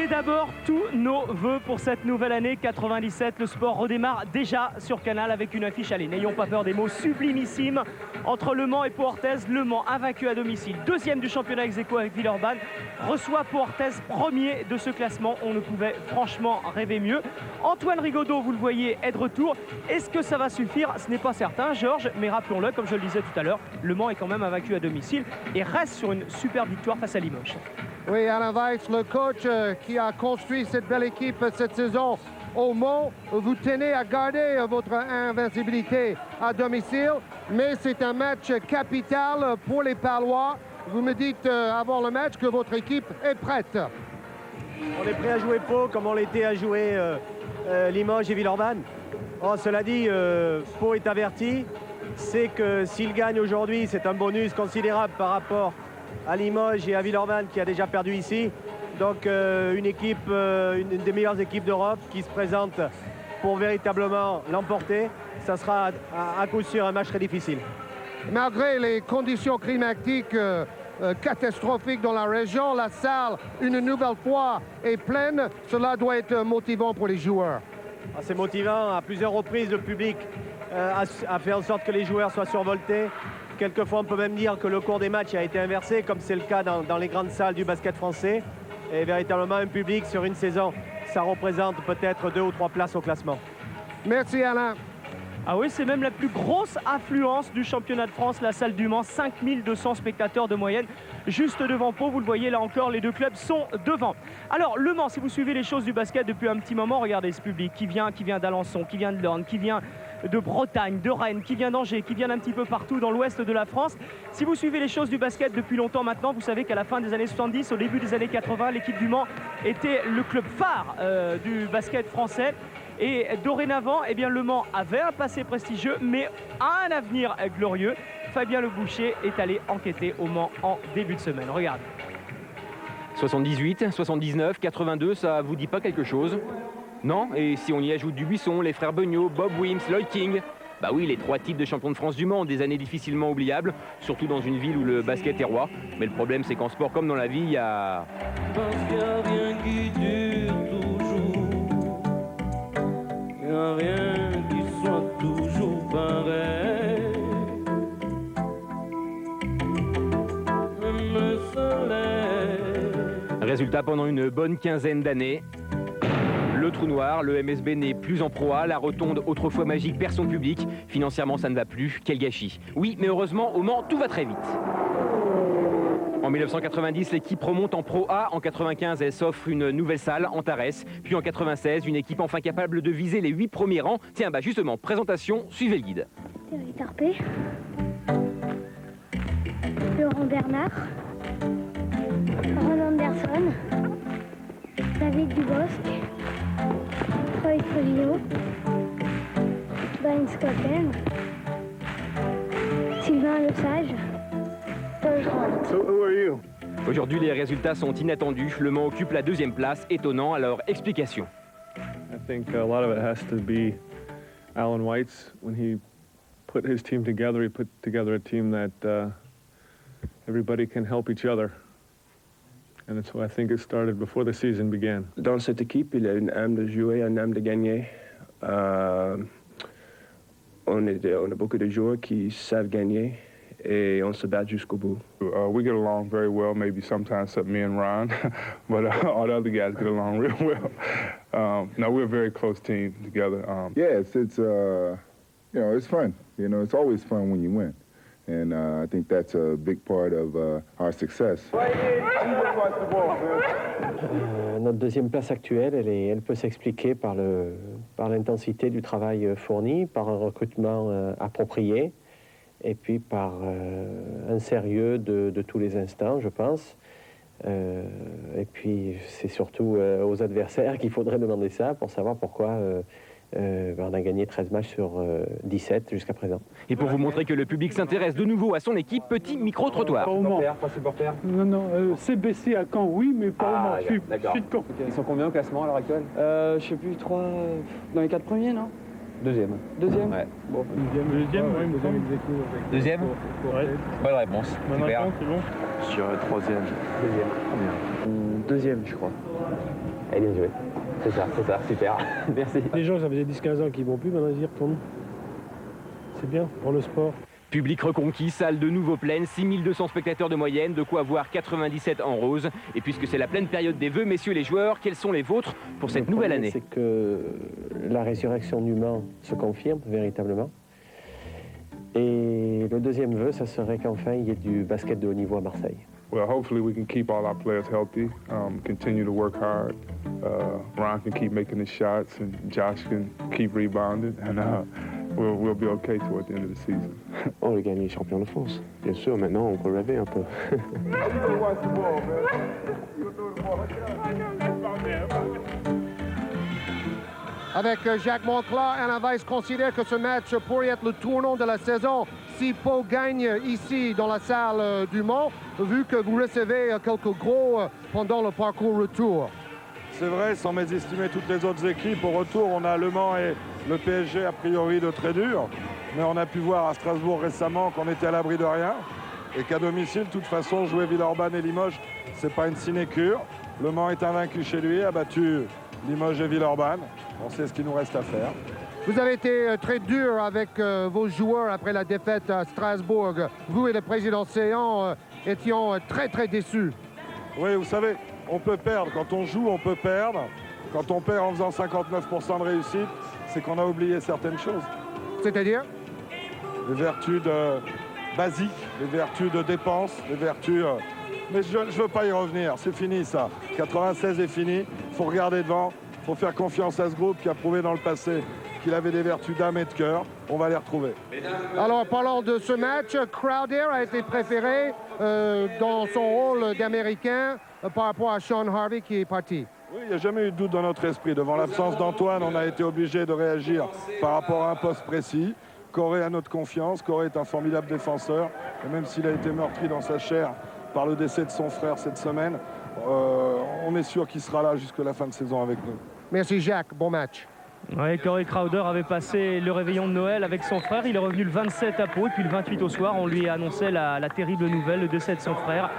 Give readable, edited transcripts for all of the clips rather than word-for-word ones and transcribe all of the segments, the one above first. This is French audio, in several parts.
d'abord, tous nos vœux pour cette nouvelle année 97. Le sport redémarre déjà sur Canal avec une affiche. Allez, n'ayons pas peur des mots, sublimissime. Entre Le Mans et Pau-Orthez, Le Mans invaincu à domicile, deuxième du championnat ex-aequo avec Villeurbanne, reçoit Pau-Orthez, premier de ce classement. On ne pouvait franchement rêver mieux. Antoine Rigaudot, vous le voyez, est de retour. Est-ce que ça va suffire? Ce n'est pas certain, Georges, mais rappelons-le, comme je le disais tout à l'heure, Le Mans est quand même invaincu à domicile et reste sur une superbe victoire face à Limoges. Oui, Alain Weiss, le coach qui a construit cette belle équipe cette saison au Mans, vous tenez à garder votre invincibilité à domicile, mais c'est un match capital pour les Palois. Vous me dites avant le match que votre équipe est prête. On est prêt à jouer Pau comme on l'était à jouer Limoges et Villeurbanne. Oh, cela dit, Pau est averti. C'est que s'il gagne aujourd'hui, c'est un bonus considérable par rapport à Limoges et à Villeurbanne qui a déjà perdu ici. Donc une équipe, une des meilleures équipes d'Europe qui se présente pour véritablement l'emporter. Ça sera à coup sûr un match très difficile. Malgré les conditions climatiques catastrophiques dans la région, la salle, une nouvelle fois, est pleine. Cela doit être motivant pour les joueurs. C'est motivant. À plusieurs reprises, le public a fait en sorte que les joueurs soient survoltés. Quelquefois, on peut même dire que le cours des matchs a été inversé, comme c'est le cas dans les grandes salles du basket français. Et véritablement, un public sur une saison, ça représente peut-être 2 ou 3 places au classement. Merci Alain. Ah oui, c'est même la plus grosse affluence du championnat de France, la salle du Mans, 5200 spectateurs de moyenne, juste devant Pau. Vous le voyez, là encore, les deux clubs sont devant. Alors, Le Mans, si vous suivez les choses du basket depuis un petit moment, regardez ce public qui vient d'Alençon, qui vient de Lorne, qui vient de Bretagne, de Rennes, qui vient d'Angers, qui vient d'un petit peu partout dans l'ouest de la France. Si vous suivez les choses du basket depuis longtemps maintenant, vous savez qu'à la fin des années 70, au début des années 80, l'équipe du Mans était le club phare du basket français. Et dorénavant, eh bien, Le Mans avait un passé prestigieux, mais un avenir glorieux. Fabien Le Boucher est allé enquêter au Mans en début de semaine. Regardez. 78, 79, 82, ça vous dit pas quelque chose? Non? Et si on y ajoute Dubuisson, les frères Beugnot, Bob Wims, Lloyd King? Bah oui, les 3 titres de champion de France du Mans, des années difficilement oubliables, surtout dans une ville où le basket est roi. Mais le problème, c'est qu'en sport comme dans la vie, il y a... Parce qu'il n'y a rien qui dure toujours. Il n'y a rien qui soit toujours pareil. Même le soleil. Résultat, pendant une bonne quinzaine d'années, le trou noir, le MSB n'est plus en Pro A, la rotonde autrefois magique perd son public. Financièrement, ça ne va plus, quel gâchis. Oui, mais heureusement, au Mans, tout va très vite. En 1990, l'équipe remonte en Pro A. En 95, elle s'offre une nouvelle salle, Antares. Puis en 96, une équipe enfin capable de viser les 8 premiers rangs. Tiens, bah justement, présentation, suivez le guide. Thierry Tarpé, Laurent Bernard, Ron Anderson, David Dubosc, Troy Foligno, Ben Scotten, Sylvain Lesage, Paul Grant. So who are you? Aujourd'hui, les résultats sont inattendus. Le Mans occupe la 2e place. Étonnant, alors explication. I think a lot of it has to be Alan Weitz. When he put his team together, he put together a team that everybody can help each other. And so I think it started before the season began. Dans cette équipe, il y a une âme de jouer, une âme de gagner. On a beaucoup de joueurs qui savent gagner et on se bat jusqu'au bout. We get along very well, maybe sometimes except me and Ron, but all the other guys get along real well. No, we're a very close team together. Yeah, it's you know, it's fun. You know, it's always fun when you win. And I think that's a big part of our success. Notre 2e place actuelle, elle peut s'expliquer par l'intensité du travail fourni, par un recrutement approprié, et puis par un sérieux de tous les instants, je pense. Et puis c'est surtout aux adversaires qu'il faudrait demander ça pour savoir pourquoi on a gagné 13 matchs sur 17 jusqu'à présent. Et pour vous montrer que le public s'intéresse de nouveau à son équipe, petit micro-trottoir. Pas au Mans. Pas supporter. Non, CBC à Caen, oui, mais pas au Mans. Je suis de Caen. Ils sont combien au classement à l'heure actuelle? Je sais plus, 3... Dans les 4 premiers, non? 2e. 2e? Ouais. Bon. Deuxième, oui, il me semble. 2e? Ouais. Bonne réponse. Bonne réponse, c'est bon. Je dirais 3e. 2e. Combien? 2e, je crois. Et bien joué. C'est ça, super. Merci. Les gens, ça faisait 10-15 ans qu'ils ne vont plus, maintenant ils y retournent. C'est bien pour le sport. Public reconquis, salle de nouveau pleine, 6200 spectateurs de moyenne, de quoi voir 97 en rose. Et puisque c'est la pleine période des vœux, messieurs les joueurs, quels sont les vôtres pour cette nouvelle année? C'est que la résurrection du Mans se confirme véritablement. Et le deuxième vœu, ça serait qu'enfin il y ait du basket de haut niveau à Marseille. Well, hopefully we can keep all our players healthy, continue to work hard. Ron can keep making his shots, and Josh can keep rebounding, and we'll be okay toward the end of the season. On est gagné champion de France. Bien sûr, maintenant on peut rêver un peu. Avec Jacques Monclar, Alain Weiss considère que ce match pourrait être le tournant de la saison si Pau gagne ici dans la salle du Mans, vu que vous recevez quelques gros pendant le parcours retour. C'est vrai, sans mésestimer toutes les autres équipes, au retour on a Le Mans et le PSG a priori de très dur, mais on a pu voir à Strasbourg récemment qu'on était à l'abri de rien et qu'à domicile, de toute façon, jouer Villeurbanne et Limoges, c'est pas une sinécure. Le Mans est invaincu chez lui, a battu Limoges et Villeurbanne. On sait ce qu'il nous reste à faire. Vous avez été très dur avec vos joueurs après la défaite à Strasbourg. Vous et le président Séan étions très déçus. Oui, vous savez, on peut perdre. Quand on joue, on peut perdre. Quand on perd en faisant 59% de réussite, c'est qu'on a oublié certaines choses. C'est-à-dire? Les vertus basiques, les vertus de dépense, les vertus... Mais je ne veux pas y revenir, c'est fini ça. 96 est fini, il faut regarder devant, il faut faire confiance à ce groupe qui a prouvé dans le passé qu'il avait des vertus d'âme et de cœur. On va les retrouver. Alors, parlant de ce match, Crowder a été préféré dans son rôle d'Américain par rapport à Sean Harvey qui est parti. Oui, il n'y a jamais eu de doute dans notre esprit. Devant l'absence d'Antoine, on a été obligé de réagir par rapport à un poste précis. Coré a notre confiance, Coré est un formidable défenseur. Et même s'il a été meurtri dans sa chair par le décès de son frère cette semaine, on est sûr qu'il sera là jusqu'à la fin de saison avec nous. Merci Jacques, bon match. Ouais, Corey Crowder avait passé le réveillon de Noël avec son frère. Il est revenu le 27 à Pau et puis le 28 au soir, on lui annonçait la terrible nouvelle, le décès de son frère.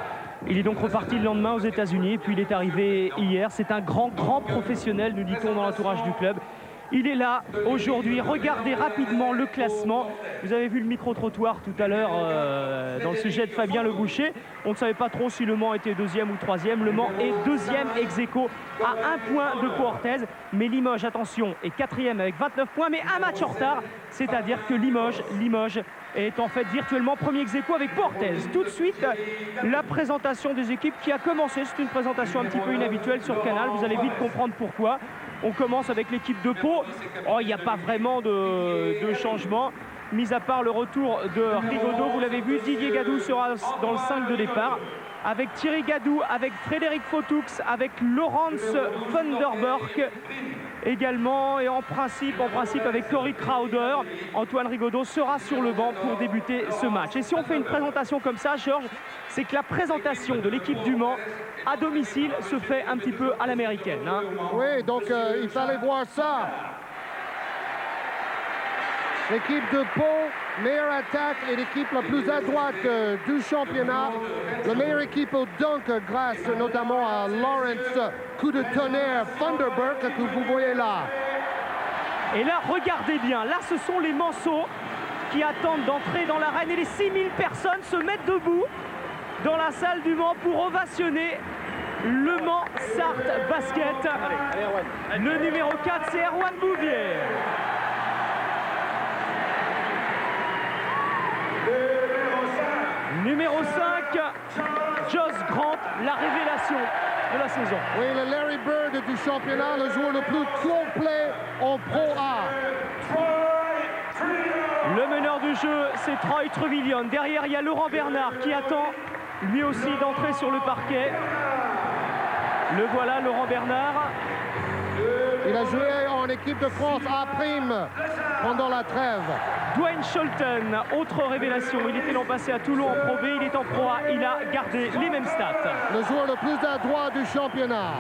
Il est donc reparti le lendemain aux États-Unis et puis il est arrivé hier. C'est un grand professionnel, nous dit-on dans l'entourage du club. Il est là aujourd'hui. Regardez rapidement le classement. Vous avez vu le micro-trottoir tout à l'heure dans le sujet de Fabien Le Boucher. On ne savait pas trop si Le Mans était deuxième ou troisième. Le Mans est deuxième ex-aequo à 1 point de Pau Orthez. Mais Limoges, attention, est quatrième avec 29 points, mais un match en retard. C'est-à-dire que Limoges est en fait virtuellement premier ex-aequo avec Pau Orthez. Tout de suite, la présentation des équipes qui a commencé. C'est une présentation un petit peu inhabituelle sur Canal. Vous allez vite comprendre pourquoi. On commence avec l'équipe de Pau. Oh, il n'y a pas vraiment de changement, mis à part le retour de Rigaudot. Vous l'avez vu, Didier Gadou sera dans le 5 de départ. Avec Thierry Gadou, avec Frédéric Fautoux, avec Laurence Vanderburg également. Et en principe avec Corey Crowder, Antoine Rigaudot sera sur le banc pour débuter ce match. Et si on fait une présentation comme ça, Georges, c'est que la présentation de l'équipe du Mans à domicile se fait un petit peu à l'américaine. Hein. Oui, donc il fallait voir ça. L'équipe de Pau, meilleure attaque et l'équipe la plus à droite du championnat. La meilleure équipe au dunk grâce notamment à Lawrence, coup de tonnerre, Vanderburg que vous voyez là. Et là, regardez bien, là ce sont les Manceaux qui attendent d'entrer dans l'arène et les 6000 personnes se mettent debout dans la salle du Mans pour ovationner le Mans Sarthe Basket. Le numéro 4, c'est Erwan Bouvier. Numéro 5, Josh Grant, la révélation de la saison. Oui, le Larry Bird du championnat, le joueur le plus complet en Pro A. Le meneur du jeu, c'est Troy Trevillion. Derrière, il y a Laurent Bernard qui attend lui aussi d'entrer sur le parquet. Le voilà, Laurent Bernard. Il a joué en équipe de France A' pendant la trêve. Dwayne Sholton, autre révélation. Il était l'an passé à Toulon en Pro B, il est en Pro A, il a gardé les mêmes stats. Le joueur le plus adroit du championnat.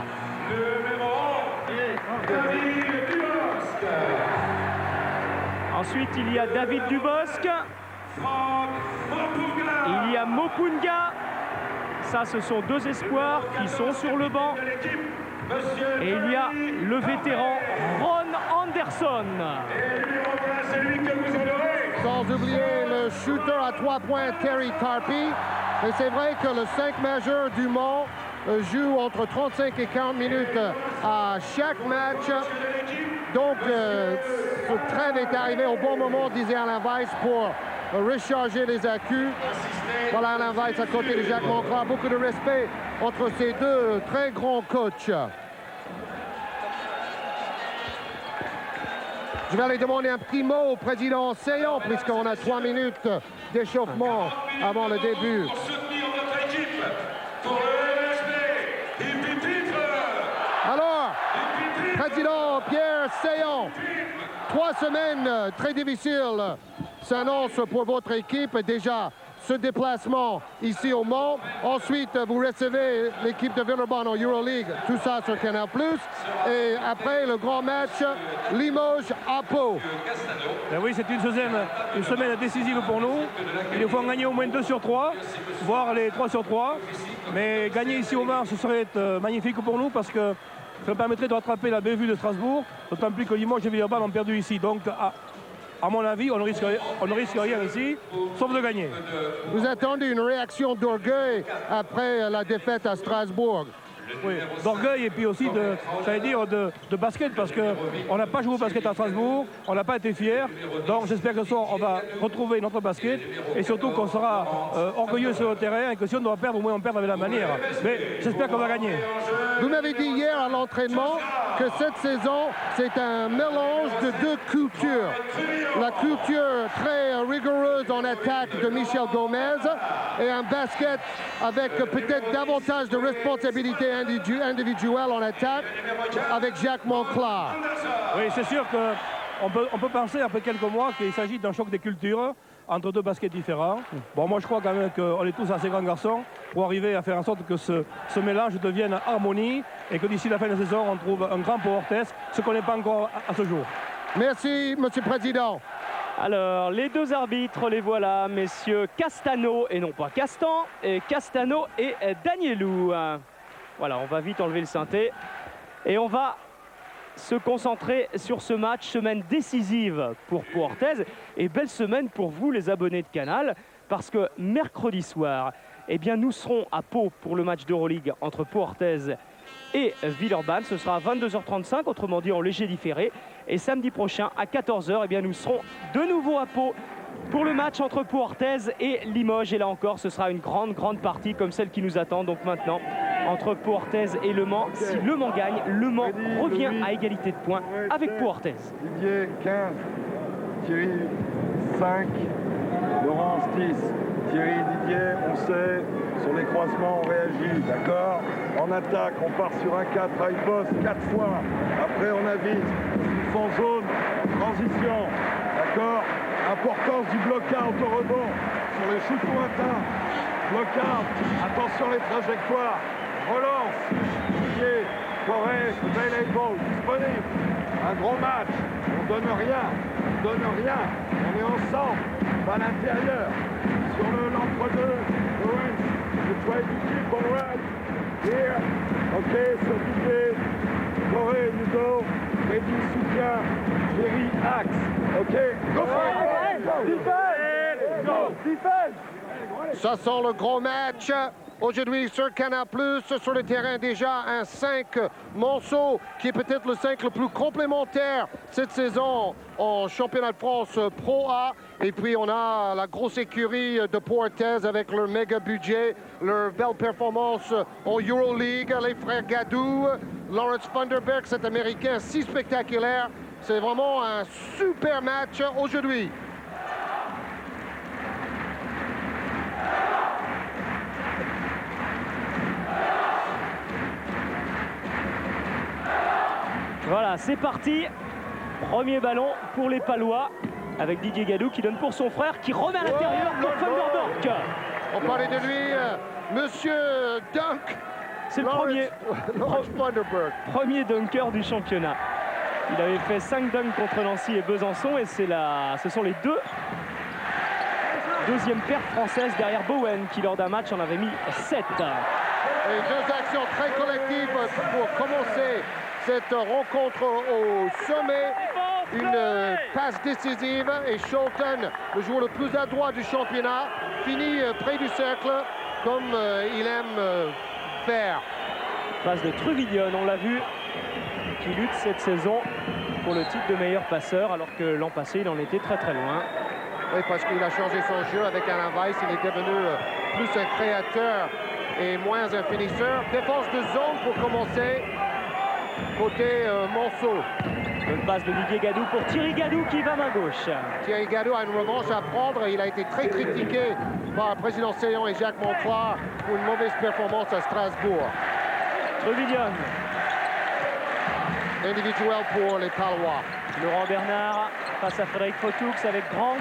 Ensuite, il y a David Dubosc. Il y a Mopunga. Ça, ce sont deux espoirs qui sont sur le banc. Et il y a le vétéran Ron Anderson. Sans oublier le shooter à 3 points Terry Tarpey. Et c'est vrai que le 5 majeur du Mont joue entre 35 et 40 minutes à chaque match. Donc, ce trêve est arrivé au bon moment, disait Alain Weiss, pour recharger les accus. Voilà Alain Weiss à côté de Jacques Monclar. Beaucoup de respect entre ces deux très grands coachs. Je vais aller demander un petit mot au président Seillon, puisqu'on a 3 minutes d'échauffement avant le début. Alors, président Pierre Seillon, 3 semaines très difficiles s'annoncent pour votre équipe. Déjà, ce déplacement ici au Mont. Ensuite, vous recevez l'équipe de Villeurbanne en Euroleague, tout ça sur Canal+. Et après, le grand match, Limoges à Pau. Ben oui, c'est une semaine décisive pour nous. Il faut en gagner au moins 2 sur 3, voire les 3 sur 3. Mais gagner ici au Mans, ce serait magnifique pour nous parce que ça permettrait de rattraper la bévue de Strasbourg, d'autant plus que Limoges et Villeurbanne ont perdu ici. Donc, à mon avis, on ne risque rien ici, sauf de gagner. Vous attendez une réaction d'orgueil après la défaite à Strasbourg? Oui, d'orgueil et puis aussi de basket, parce qu'on n'a pas joué au basket à Strasbourg, on n'a pas été fiers. Donc j'espère que ce soir, on va retrouver notre basket et surtout qu'on sera orgueilleux sur le terrain et que si on doit perdre, au moins on perd avec la manière. Mais j'espère qu'on va gagner. Vous m'avez dit hier à l'entraînement que cette saison, c'est un mélange de 2 cultures. La culture très rigoureuse en attaque de Michel Gomez et un basket avec peut-être davantage de responsabilité individuelle en attaque avec Jacques Monclar. Oui, c'est sûr qu'on peut penser après quelques mois qu'il s'agit d'un choc des cultures entre 2 baskets différents. Bon, moi je crois quand même qu'on est tous assez grands garçons pour arriver à faire en sorte que ce mélange devienne harmonie et que d'ici la fin de la saison, on trouve un grand Pau-Orthez, ce qu'on n'est pas encore à ce jour. Merci, Monsieur le Président. Alors, les 2 arbitres, les voilà, messieurs Castano, et non pas Castan, et Castano et Danielou. Voilà, on va vite enlever le synthé. Et on va se concentrer sur ce match, semaine décisive pour Pau-Orthez. Et belle semaine pour vous, les abonnés de Canal, parce que mercredi soir, eh bien, nous serons à Pau pour le match d'Euroleague entre Pau-Orthez et Villeurbanne. Ce sera à 22h35, autrement dit en léger différé. Et samedi prochain, à 14h, eh bien, nous serons de nouveau à Pau pour le match entre Pau-Orthez et Limoges. Et là encore, ce sera une grande partie comme celle qui nous attend. Donc maintenant, entre Pau-Orthez et Le Mans, si Le Mans gagne, Le Mans revient à égalité de points avec Pau-Orthez. Didier, 15. Thierry, 5. Laurence, 10. Thierry, Didier, on sait, sur les croisements, on réagit, d'accord? En attaque, on part sur un 4 high post 4 fois. Après, on avise. Ils font zone, transition, d'accord? Importance du block-out au rebond sur les shoots lointains. Block-out, attention les trajectoires. Relance, Didier, Corée, available, disponible. Un gros match, on donne rien, on est ensemble, à l'intérieur. Sur l'entre-deux, Lawrence, le try du keep on right. Here, ok, sur Didier, Corée, you go. Ready, soutien, Thierry, axe, ok, go for it. Defense! Go! Defense! Ça sent le gros match. Aujourd'hui sur Canal+, sur le terrain déjà un 5 Monceau qui est peut-être le 5 le plus complémentaire cette saison en championnat de France Pro A. Et puis on a la grosse écurie de Pau-Orthez avec leur méga budget, leur belle performance en Euroleague, les frères Gadou, Lawrence Funderburk, cet Américain si spectaculaire. C'est vraiment un super match aujourd'hui. Voilà, c'est parti. Premier ballon pour les Palois avec Didier Gadou qui donne pour son frère qui remet à l'intérieur pour Funderburk. On parlait de lui, Monsieur Dunk. C'est le premier dunker du championnat. Il avait fait 5 dunks contre Nancy et Besançon et ce sont les deuxième paire française derrière Bowen qui lors d'un match en avait mis 7. Et deux actions très collectives pour commencer cette rencontre au sommet. Une passe décisive et Shelton, le joueur le plus adroit du championnat, finit près du cercle comme il aime faire. Passe de Truvillon, on l'a vu, qui lutte cette saison pour le titre de meilleur passeur, alors que l'an passé, il en était très très loin. Oui, parce qu'il a changé son jeu avec Alain Weiss, il est devenu plus un créateur et moins un finisseur. Défense de zone pour commencer, côté Monceau. Bonne passe de Didier Gadou pour Thierry Gadou qui va main gauche. Thierry Gadou a une revanche à prendre. Il a été très critiqué par le président Seillon et Jacques Monclar pour une mauvaise performance à Strasbourg. Trevillon. Individuel pour les Palois. Laurent Bernard face à Frédéric Fotoux avec Grant.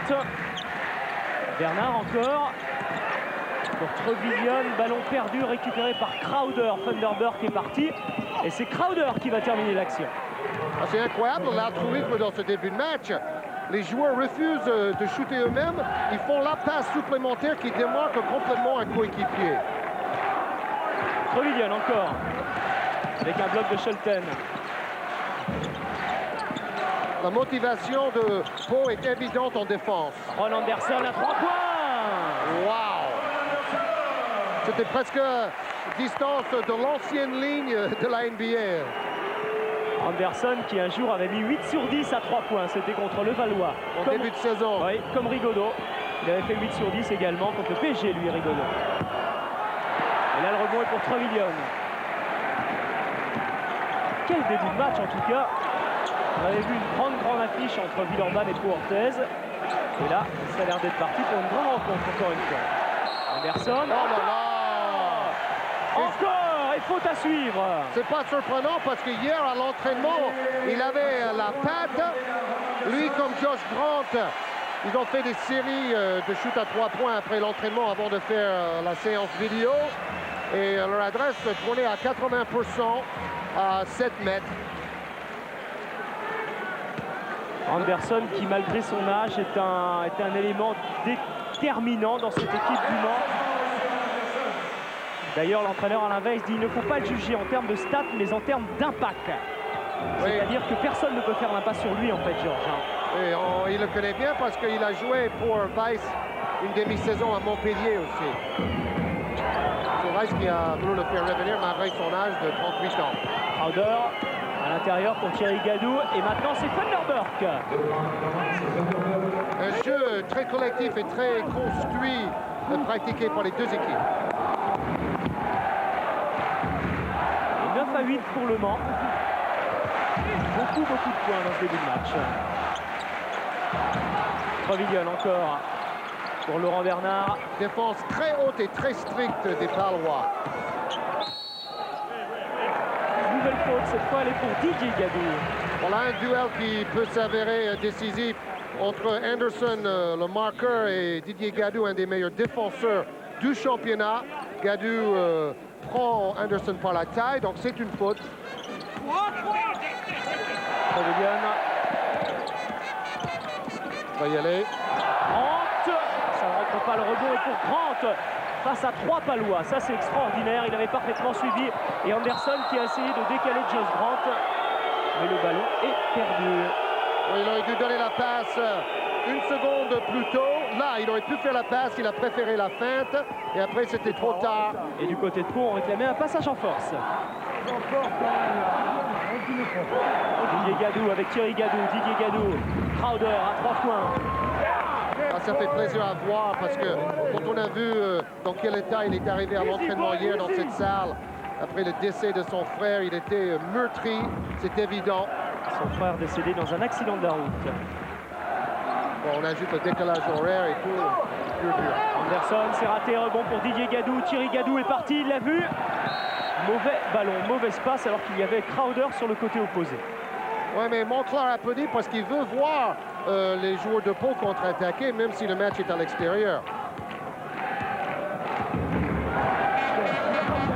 Bernard encore. Pour Trevillon, ballon perdu récupéré par Crowder. Thunderbird est parti. Et c'est Crowder qui va terminer l'action. C'est incroyable l'altruisme dans ce début de match. Les joueurs refusent de shooter eux-mêmes. Ils font la passe supplémentaire qui démarque complètement un coéquipier. Trevillon encore. Avec un bloc de Shelton. La motivation de Pau est évidente en défense. Ron Anderson à 3 points. Wow! C'était presque distance de l'ancienne ligne de la NBA. Anderson qui un jour avait mis 8 sur 10 à 3 points. C'était contre le Valois. En début de saison. Oui, comme Rigaudot. Il avait fait 8 sur 10 également contre le PSG, lui, Rigaudot. Et là, le rebond est pour Trevillon. Quel début de match, en tout cas. On avait vu une grande affiche entre Villeurbanne et Pau Orthez. Et là, ça a l'air d'être parti pour une grande rencontre, encore une fois. Anderson. Oh là là! Encore! Et faute à suivre. C'est pas surprenant parce que hier à l'entraînement, il avait la patte. Lui comme Josh Grant, ils ont fait des séries de shoot à 3 points après l'entraînement avant de faire la séance vidéo. Et leur adresse tournait à 80% à 7 mètres. Anderson qui, malgré son âge, est un élément déterminant dans cette équipe du Mans. D'ailleurs, l'entraîneur Alain Weiss dit qu'il ne faut pas le juger en termes de stats, mais en termes d'impact. Oui. C'est-à-dire que personne ne peut faire l'impasse sur lui, en fait, Georges. Et il le connaît bien parce qu'il a joué pour Weiss une demi-saison à Montpellier aussi. C'est Weiss qui a voulu le faire revenir malgré son âge de 38 ans. Crowder à l'intérieur pour Thierry Gadou. Et maintenant, c'est Thunderbird. Un jeu très collectif et très construit pratiqué par les deux équipes. 9-8 pour le Mans. Beaucoup de points dans ce début de match. Trevillon encore pour Laurent Bernard. Défense très haute et très stricte des Palois. Nouvelle faute, cette fois elle est pour Didier Gadou. Voilà un duel qui peut s'avérer décisif entre Anderson, le marqueur, et Didier Gadou, un des meilleurs défenseurs du championnat. Gadou prend Anderson par la taille, donc c'est une faute. Trevillon va y aller. Grant, ça ne rentre pas, le rebond est pour Grant face à 3 Palois. Ça c'est extraordinaire, il avait parfaitement suivi. Et Anderson qui a essayé de décaler Josh Grant, mais le ballon est perdu. Oui, il aurait dû donner la passe une seconde plus tôt. Là, il aurait pu faire la passe, il a préféré la feinte. Et après, c'était trop tard. Et du côté de Pau, on réclamait un passage en force. Didier Gadou avec Thierry Gadou. Didier Gadou, Crowder à 3 points. Ah, ça fait plaisir à voir parce que quand on a vu dans quel état il est arrivé à l'entraînement hier dans cette salle, après le décès de son frère, il était meurtri, c'est évident. Son frère décédé dans un accident de la route. Bon, on ajoute le décalage horaire et tout. Anderson, c'est raté, rebond pour Didier Gadou. Thierry Gadou est parti, il l'a vu. Mauvais ballon, mauvaise passe alors qu'il y avait Crowder sur le côté opposé. Oui, mais Monclar applaudit parce qu'il veut voir les joueurs de Pau contre-attaquer, même si le match est à l'extérieur.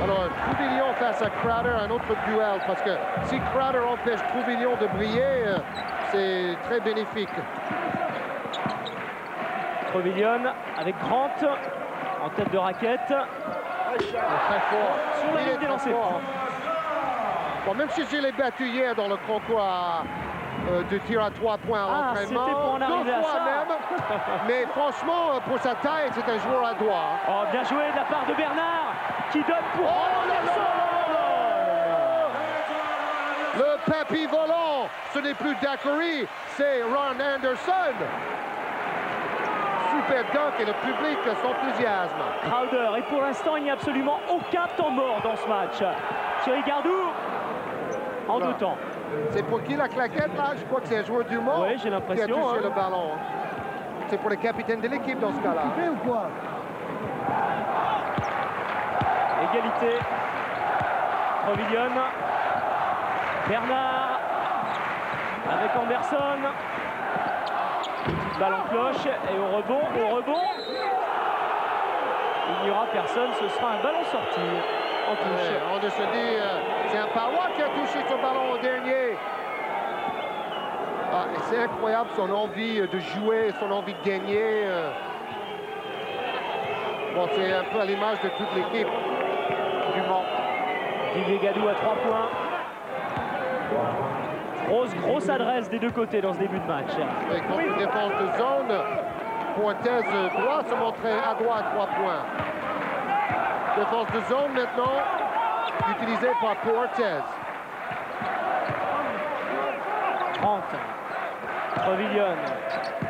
Alors, Truvillon face à Crowder, un autre duel, parce que si Crowder empêche Truvillon de briller, c'est très bénéfique. Trevillon avec Grant en tête de raquette. Très fort. Sur la Il ligne est des très lancers fort. francs. Bon, même si je l'ai battu hier dans le concours de tir à 3 points à l'entraînement, c'était pour en arriver 2 à fois ça. même. Mais franchement, pour sa taille, c'est un joueur à droit. Hein. Oh, bien joué de la part de Bernard qui donne pour Le papy volant, ce n'est plus Daiquiri, c'est Ron Anderson. Super dunk et le public s'enthousiasme. Crowder. Et pour l'instant, il n'y a absolument aucun temps mort dans ce match. Thierry Gardou, en deux temps. C'est pour qui la claquette là? Je crois que c'est un joueur du Mans Oui, j'ai qui a l'impression. touché Hein. le ballon. C'est pour le capitaine de l'équipe dans ce cas-là. Ou quoi? Égalité. Provilion. Bernard. Avec Anderson. Ballon cloche. Et au rebond. Il n'y aura personne. Ce sera un ballon sorti. En touche. On se dit, c'est un Parois qui a touché son ballon au dernier. Ah, c'est incroyable son envie de jouer, son envie de gagner. Bon, c'est un peu à l'image de toute l'équipe du Mans. Didier Gadou à 3 points. Grosse adresse des deux côtés dans ce début de match. Et contre une défense de zone, Pointez doit se montrer à droit à 3 points. Défense de zone maintenant, utilisée par Pointez. 30. Provilion.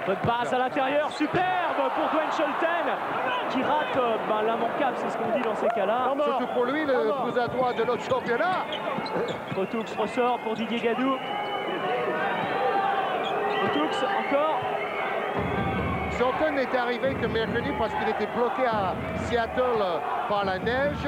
Bonne passe à l'intérieur, superbe pour Dwayne Scholten qui rate l'immanquable, c'est ce qu'on dit dans ces cas-là. Surtout pour lui, le plus à droite de notre championnat. Rotoux ressort pour Didier Gadou. Rotoux encore. Scholten n'est arrivé que mercredi parce qu'il était bloqué à Seattle par la neige.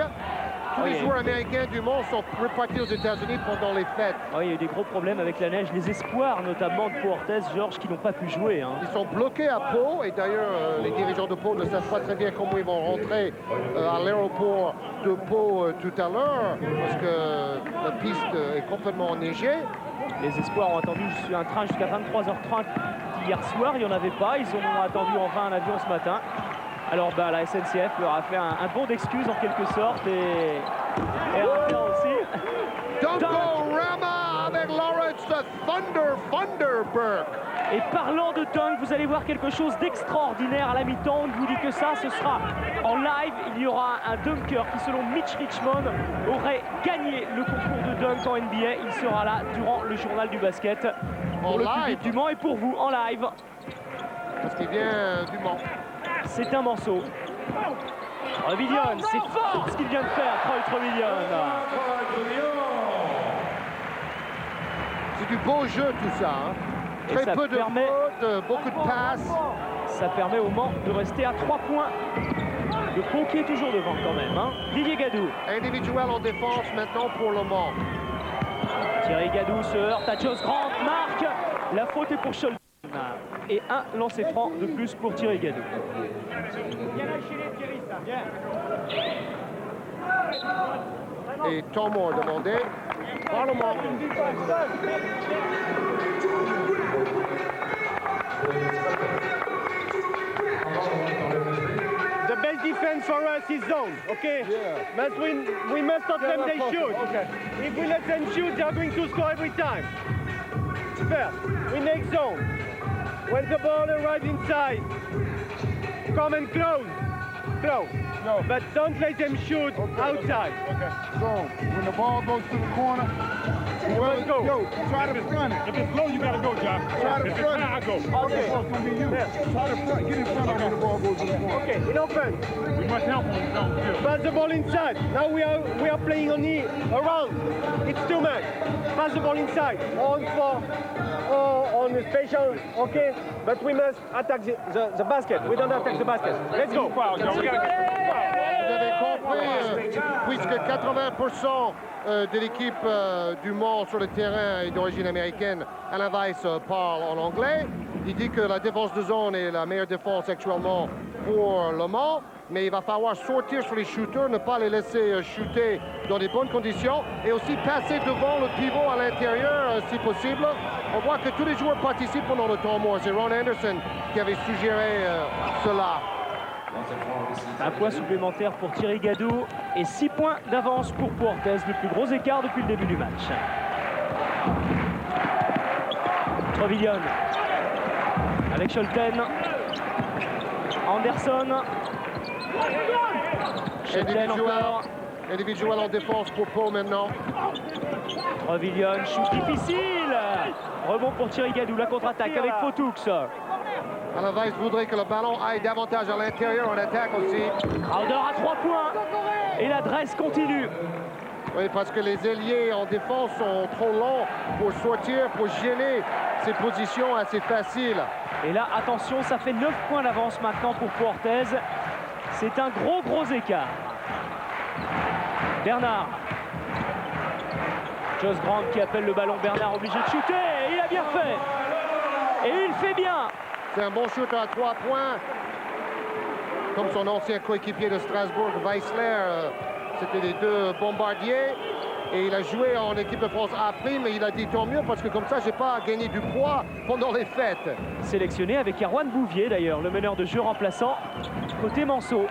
Tous les joueurs américains du monde sont repartis aux États-Unis pendant les fêtes. Oh, il y a eu des gros problèmes avec la neige. Les espoirs, notamment de Pau Orthez, Georges, qui n'ont pas pu jouer. Hein. Ils sont bloqués à Pau. Et d'ailleurs, les dirigeants de Pau ne savent pas très bien comment ils vont rentrer à l'aéroport de Pau tout à l'heure. Parce que la piste est complètement enneigée. Les espoirs ont attendu un train jusqu'à 23h30 hier soir. Il n'y en avait pas. Ils ont attendu enfin un avion ce matin. Alors la SNCF leur a fait un bon d'excuses en quelque sorte et Air aussi. Dunk-O-Rama avec Lawrence Thunderberg. Et parlant de dunk, vous allez voir quelque chose d'extraordinaire à la mi-temps. On vous dit que ça, ce sera en live. Il y aura un dunker qui, selon Mitch Richmond, aurait gagné le concours de dunk en NBA. Il sera là durant le journal du basket. Pour le public du Mans et pour vous en live. Parce qu'il vient du Mans. C'est un morceau. Provilion, c'est fort ce qu'il vient de faire, Troy Provilion. C'est du beau jeu tout ça. Hein. Très peu de fautes, beaucoup de passes. Ça permet au Mans de rester à 3 points. Le Pau qui est toujours devant quand même. Hein. Didier Gadou. Individuel en défense maintenant pour le Mans. Thierry Gadou se heurte à Josh Grant, marque. La faute est pour Scholten. Et un lancer franc de plus pour Thierry Gadou. Et temps mort demandé par le Mans. The best defense for us is zone, okay? Yeah. But we must not let them shoot. Okay. If we let them shoot, they are going to score every time. First, we make zone. When the ball arrives inside, come and close. No. But don't let them shoot outside. Okay. So, when the ball goes to the corner, let's go. Yo, try to front it. If it's low, you gotta go, Josh. Try to front it. I go. Okay. Try to front, get in front of when the ball goes to the corner. Okay, in open. We must help him. Pass the ball inside. Now we are playing only around. It's too much. Pass the ball inside. On the special, okay? But we must attack the basket. We don't attack the basket. Let's go. Vous avez compris, puisque 80% de l'équipe du Mans sur le terrain est d'origine américaine, Alain Weiss parle en anglais. Il dit que la défense de zone est la meilleure défense actuellement pour le Mans, mais il va falloir sortir sur les shooters, ne pas les laisser shooter dans des bonnes conditions et aussi passer devant le pivot à l'intérieur si possible. On voit que tous les joueurs participent pendant le temps mort. C'est Ron Anderson qui avait suggéré cela. Un point supplémentaire pour Thierry Gadou et 6 points d'avance pour Pau Orthez, le plus gros écart depuis le début du match. Trevillon avec Scholten. Anderson. Scholten encore. Individuel en défense pour Pau maintenant. Trevillon, shoot difficile. Rebond pour Thierry Gadou, la contre-attaque avec Fotoux. Alain Weiss voudrait que le ballon aille davantage à l'intérieur en attaque aussi. Crowder à 3 points. Et l'adresse continue. Oui, parce que les ailiers en défense sont trop longs pour sortir, pour gêner ces positions assez faciles. Et là, attention, ça fait 9 points d'avance maintenant pour Pau Orthez. C'est un gros écart. Bernard. Josh Grant qui appelle le ballon. Bernard obligé de shooter. Et il a bien fait. Et il fait bien. C'est un bon shoot à 3 points. Comme son ancien coéquipier de Strasbourg, Weissler. C'était les deux bombardiers. Et il a joué en équipe de France A', mais il a dit tant mieux parce que comme ça, j'ai pas gagné du poids pendant les fêtes. Sélectionné avec Erwan Bouvier d'ailleurs, le meneur de jeu remplaçant côté Manceau.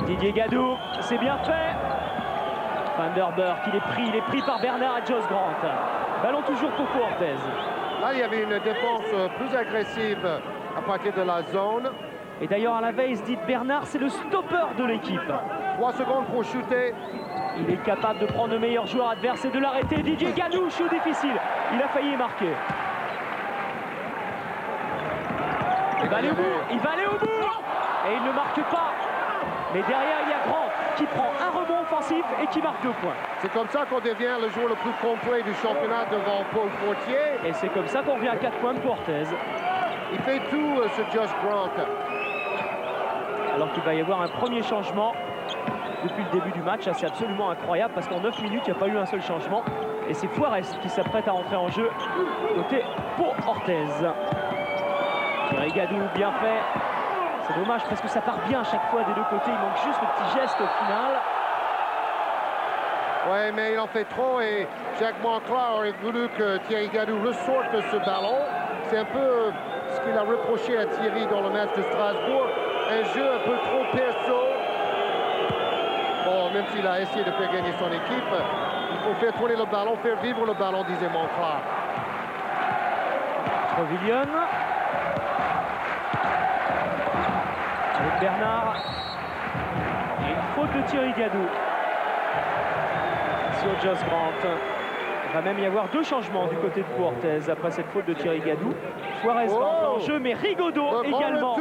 Didier Gadou, c'est bien fait. Vanderberg, il est pris par Bernard et Josh Grant. Ballon toujours pour Pau Orthez. Là, il y avait une défense plus agressive à partir de la zone. Et d'ailleurs, à la veille, dit Bernard, c'est le stopper de l'équipe. 3 secondes pour shooter. Il est capable de prendre le meilleur joueur adverse et de l'arrêter. Didier Gadou, shoot difficile. Il a failli marquer. Il va aller au bout. Et il ne marque pas. Mais derrière, il y a Grant qui prend un rebond offensif et qui marque 2 points. C'est comme ça qu'on devient le joueur le plus complet du championnat devant Paul Fortier. Et c'est comme ça qu'on revient à 4 points de Pau Orthez. Il fait tout, ce Josh Grant. Alors qu'il va y avoir un premier changement depuis le début du match. C'est absolument incroyable parce qu'en 9 minutes, il n'y a pas eu un seul changement. Et c'est Forest qui s'apprête à rentrer en jeu côté Pau Orthez. Thierry Gadou, bien fait. C'est dommage parce que ça part bien à chaque fois des deux côtés. Il manque juste le petit geste au final. Ouais, mais il en fait trop et Jacques Monclar aurait voulu que Thierry Gadou ressorte ce ballon. C'est un peu ce qu'il a reproché à Thierry dans le match de Strasbourg. Un jeu un peu trop perso. Bon, même s'il a essayé de faire gagner son équipe, il faut faire tourner le ballon, faire vivre le ballon, disait Monclar. Trevillon. Avec Bernard. Et une faute de Thierry Gadou sur Josh Grant. Il va même y avoir 2 changements du côté de Pau Orthez après cette faute de Thierry Gadou. Suarez rentre en jeu, mais Rigaudot également.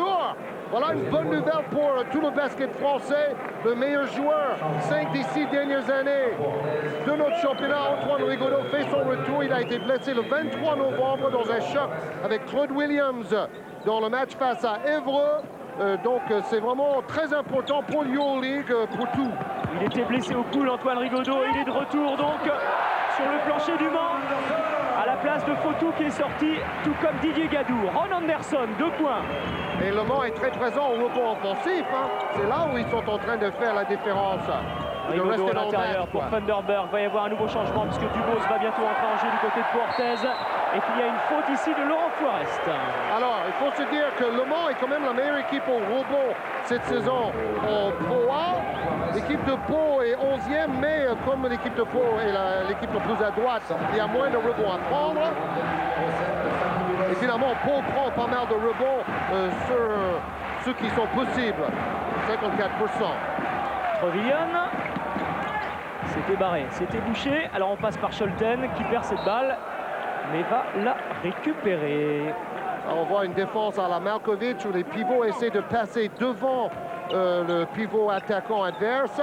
Voilà une bonne nouvelle pour tout le basket français. Le meilleur joueur 5 des 6 dernières années de notre championnat, Antoine Rigaudot, fait son retour. Il a été blessé le 23 novembre dans un choc avec Claude Williams dans le match face à Évreux. Donc c'est vraiment très important pour l'Euroleague, pour tout. Il était blessé au coude, Antoine Rigaudot. Il est de retour donc sur le plancher du Mans à la place de Fotoux qui est sorti, tout comme Didier Gadou. Ron Anderson, 2 points. Et Le Mans est très présent au rebond offensif. C'est là où ils sont en train de faire la différence. Rigaudot à l'intérieur pour Vanderberg. Il va y avoir un nouveau changement puisque Dubos va bientôt entrer en jeu du côté de Pau Orthez. Et puis il y a une faute ici de Laurent Forest. Alors, il faut se dire que Le Mans est quand même la meilleure équipe au rebond cette saison en Pro A. L'équipe de Pau est 11e, mais comme l'équipe de Pau est l'équipe la plus à droite, il y a moins de rebonds à prendre. Et finalement, Pau prend pas mal de rebonds sur ceux qui sont possibles. 54%. Trevillon. C'était barré, c'était bouché. Alors on passe par Scholten qui perd cette balle, mais va la récupérer. Alors on voit une défense à la Malkovich où les pivots essaient de passer devant le pivot attaquant adverse.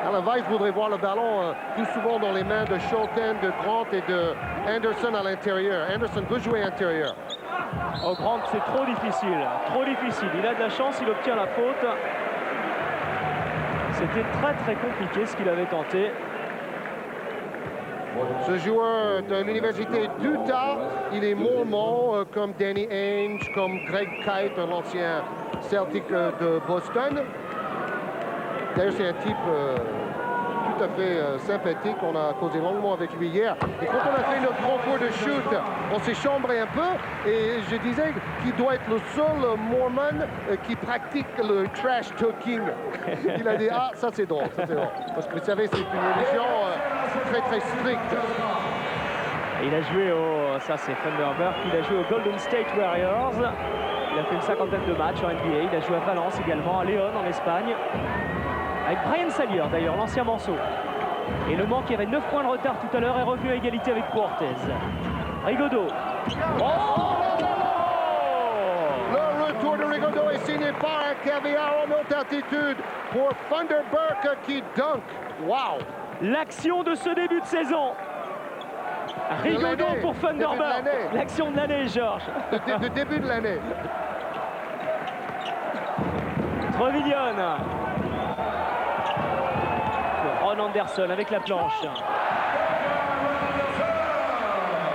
Alain Weiss voudrait voir le ballon plus souvent dans les mains de Scholten, de Grant et de Anderson à l'intérieur. Anderson veut jouer intérieur. Oh, Grant, c'est trop difficile, trop difficile. Il a de la chance, il obtient la faute. C'était très compliqué ce qu'il avait tenté. Ce joueur de l'université d'Utah, il est mormon comme Danny Ainge, comme Greg Kite, l'ancien Celtic de Boston. D'ailleurs, c'est un type tout à fait sympathique. On a causé longuement avec lui hier. Et quand on a fait notre concours de shoot, on s'est chambré un peu. Et je disais qu'il doit être le seul Mormon qui pratique le trash talking. Il a dit, ah, ça c'est drôle, ça c'est drôle. Parce que vous savez, c'est une religion très très stricte. Il a joué au, ça c'est Thunderbird, il a joué au Golden State Warriors. Il a fait une cinquantaine de matchs en NBA. Il a joué à Valence également, à Léon en Espagne. Avec Brian Salier d'ailleurs, l'ancien Manceau. Et Le Mans qui avait 9 points de retard tout à l'heure est revenu à égalité avec Cortez. Rigaudot. Le retour de Rigaudot est signé par un caviar en haute altitude pour Thunderbird qui dunk. Wow! L'action de ce début de saison. Rigaudot pour Thunderbird. L'action de l'année, Georges. Le début de l'année. Trevillon. Pour Ron Anderson avec la planche.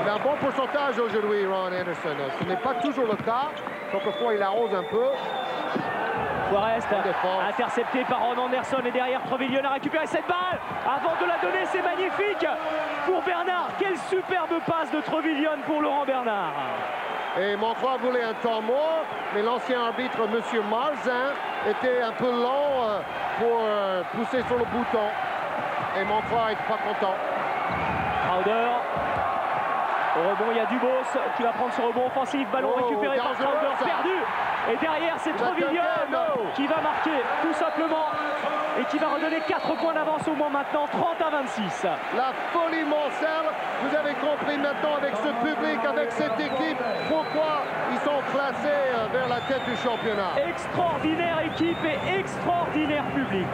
Il a un bon pourcentage aujourd'hui, Ron Anderson. Ce n'est pas toujours le cas. Quelquefois, il arrose un peu. Forest intercepté par Ron Anderson et derrière Trevillon a récupéré cette balle avant de la donner, c'est magnifique pour Bernard. Quelle superbe passe de Trevillon pour Laurent Bernard. Et Montclair voulait un temps mort, mais l'ancien arbitre, M. Marzin, était un peu lent pour pousser sur le bouton. Et Montclair n'est pas content. Crowder. Au rebond, il y a Dubos qui va prendre ce rebond offensif. Ballon récupéré par Crowder, perdu. Et derrière, c'est Trevillon qui va marquer tout simplement et qui va redonner 4 points d'avance au moins maintenant, 30-26. La folie Moncel, vous avez compris maintenant avec ce public, avec cette équipe, pourquoi ils sont classés vers la tête du championnat. Extraordinaire équipe et extraordinaire public.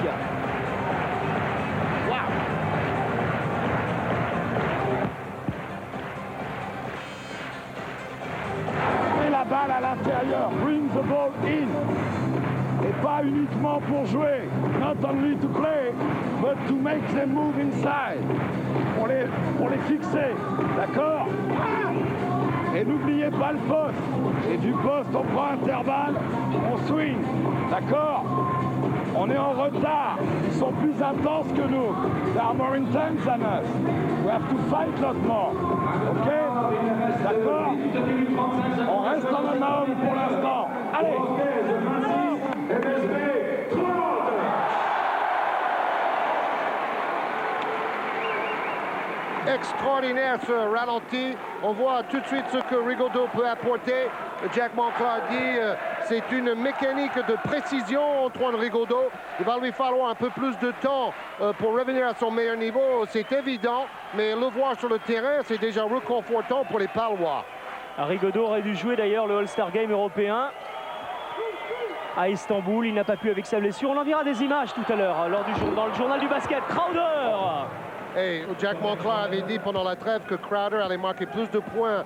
La balle à l'intérieur, bring the ball in, et pas uniquement pour jouer, not only to play, but to make them move inside, pour les fixer, d'accord? Et n'oubliez pas le poste, et du poste on prend intervalle, on swing, d'accord? On est en retard, ils sont plus intenses que nous, they are more intense than us, we have to fight a lot more, ok? D'accord? On reste en homme pour l'instant. Allez! Extraordinaire ce ralenti. On voit tout de suite ce que Rigaudot peut apporter. Jack Monclar dit c'est une mécanique de précision, Antoine Rigaudot. Il va lui falloir un peu plus de temps pour revenir à son meilleur niveau, c'est évident. Mais le voir sur le terrain, c'est déjà réconfortant pour les Palois. Rigaudot aurait dû jouer d'ailleurs le All-Star Game européen à Istanbul. Il n'a pas pu avec sa blessure. On en verra des images tout à l'heure dans le journal du basket. Crowder. Et Jack Monclar avait dit pendant la trêve que Crowder allait marquer plus de points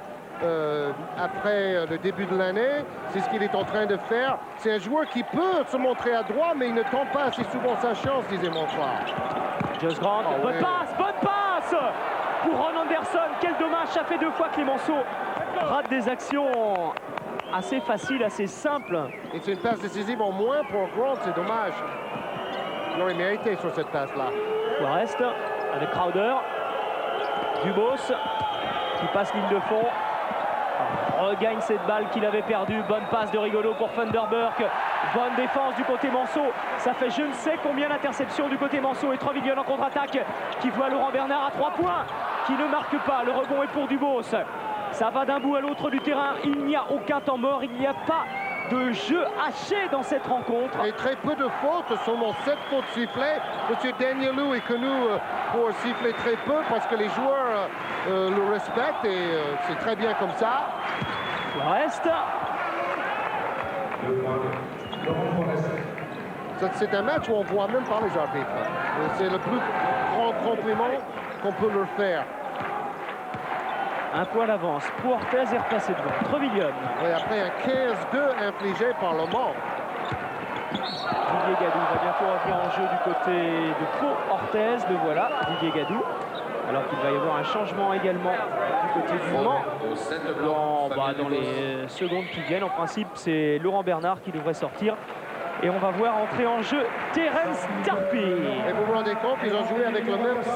après le début de l'année. C'est ce qu'il est en train de faire. C'est un joueur qui peut se montrer à droit, mais il ne tente pas assez souvent sa chance, disait Monclar. Josh Grant, bonne passe pour Ron Anderson. Quel dommage, ça fait 2 fois que Clémenceau rate des actions assez faciles, assez simples. Et c'est une passe décisive en moins pour Grant, c'est dommage. Il aurait mérité sur cette passe-là. Forest avec Crowder. Dubos qui passe ligne de fond. Regagne cette balle qu'il avait perdue. Bonne passe de Rigaudot pour Thunderbird. Bonne défense du côté Manceau. Ça fait je ne sais combien d'interceptions du côté Manceau. Et Trevillon en contre-attaque qui voit Laurent Bernard à 3 points. Qui ne marque pas. Le rebond est pour Dubos. Ça va d'un bout à l'autre du terrain. Il n'y a aucun temps mort. Il n'y a pas de jeu haché dans cette rencontre. Et très peu de fautes, seulement 7 fautes sifflées. Monsieur Danielou est connu pour siffler très peu parce que les joueurs le respectent et c'est très bien comme ça. Reste. C'est un match où on ne voit même pas les arbitres. C'est le plus grand compliment qu'on peut leur faire. Un point d'avance. Puertes est replacé devant. Trevillon. Et après un 15-2 infligé par Le Mans. Didier Gadou va bientôt revenir en jeu du côté de Pau-Orthez. Le voilà, Didier Gadou. Alors qu'il va y avoir un changement également du côté du Mans dans les secondes qui viennent. En principe, c'est Laurent Bernard qui devrait sortir. Et on va voir entrer en jeu Terence Tarpey. Et vous vous rendez compte, ils ont joué avec le même 5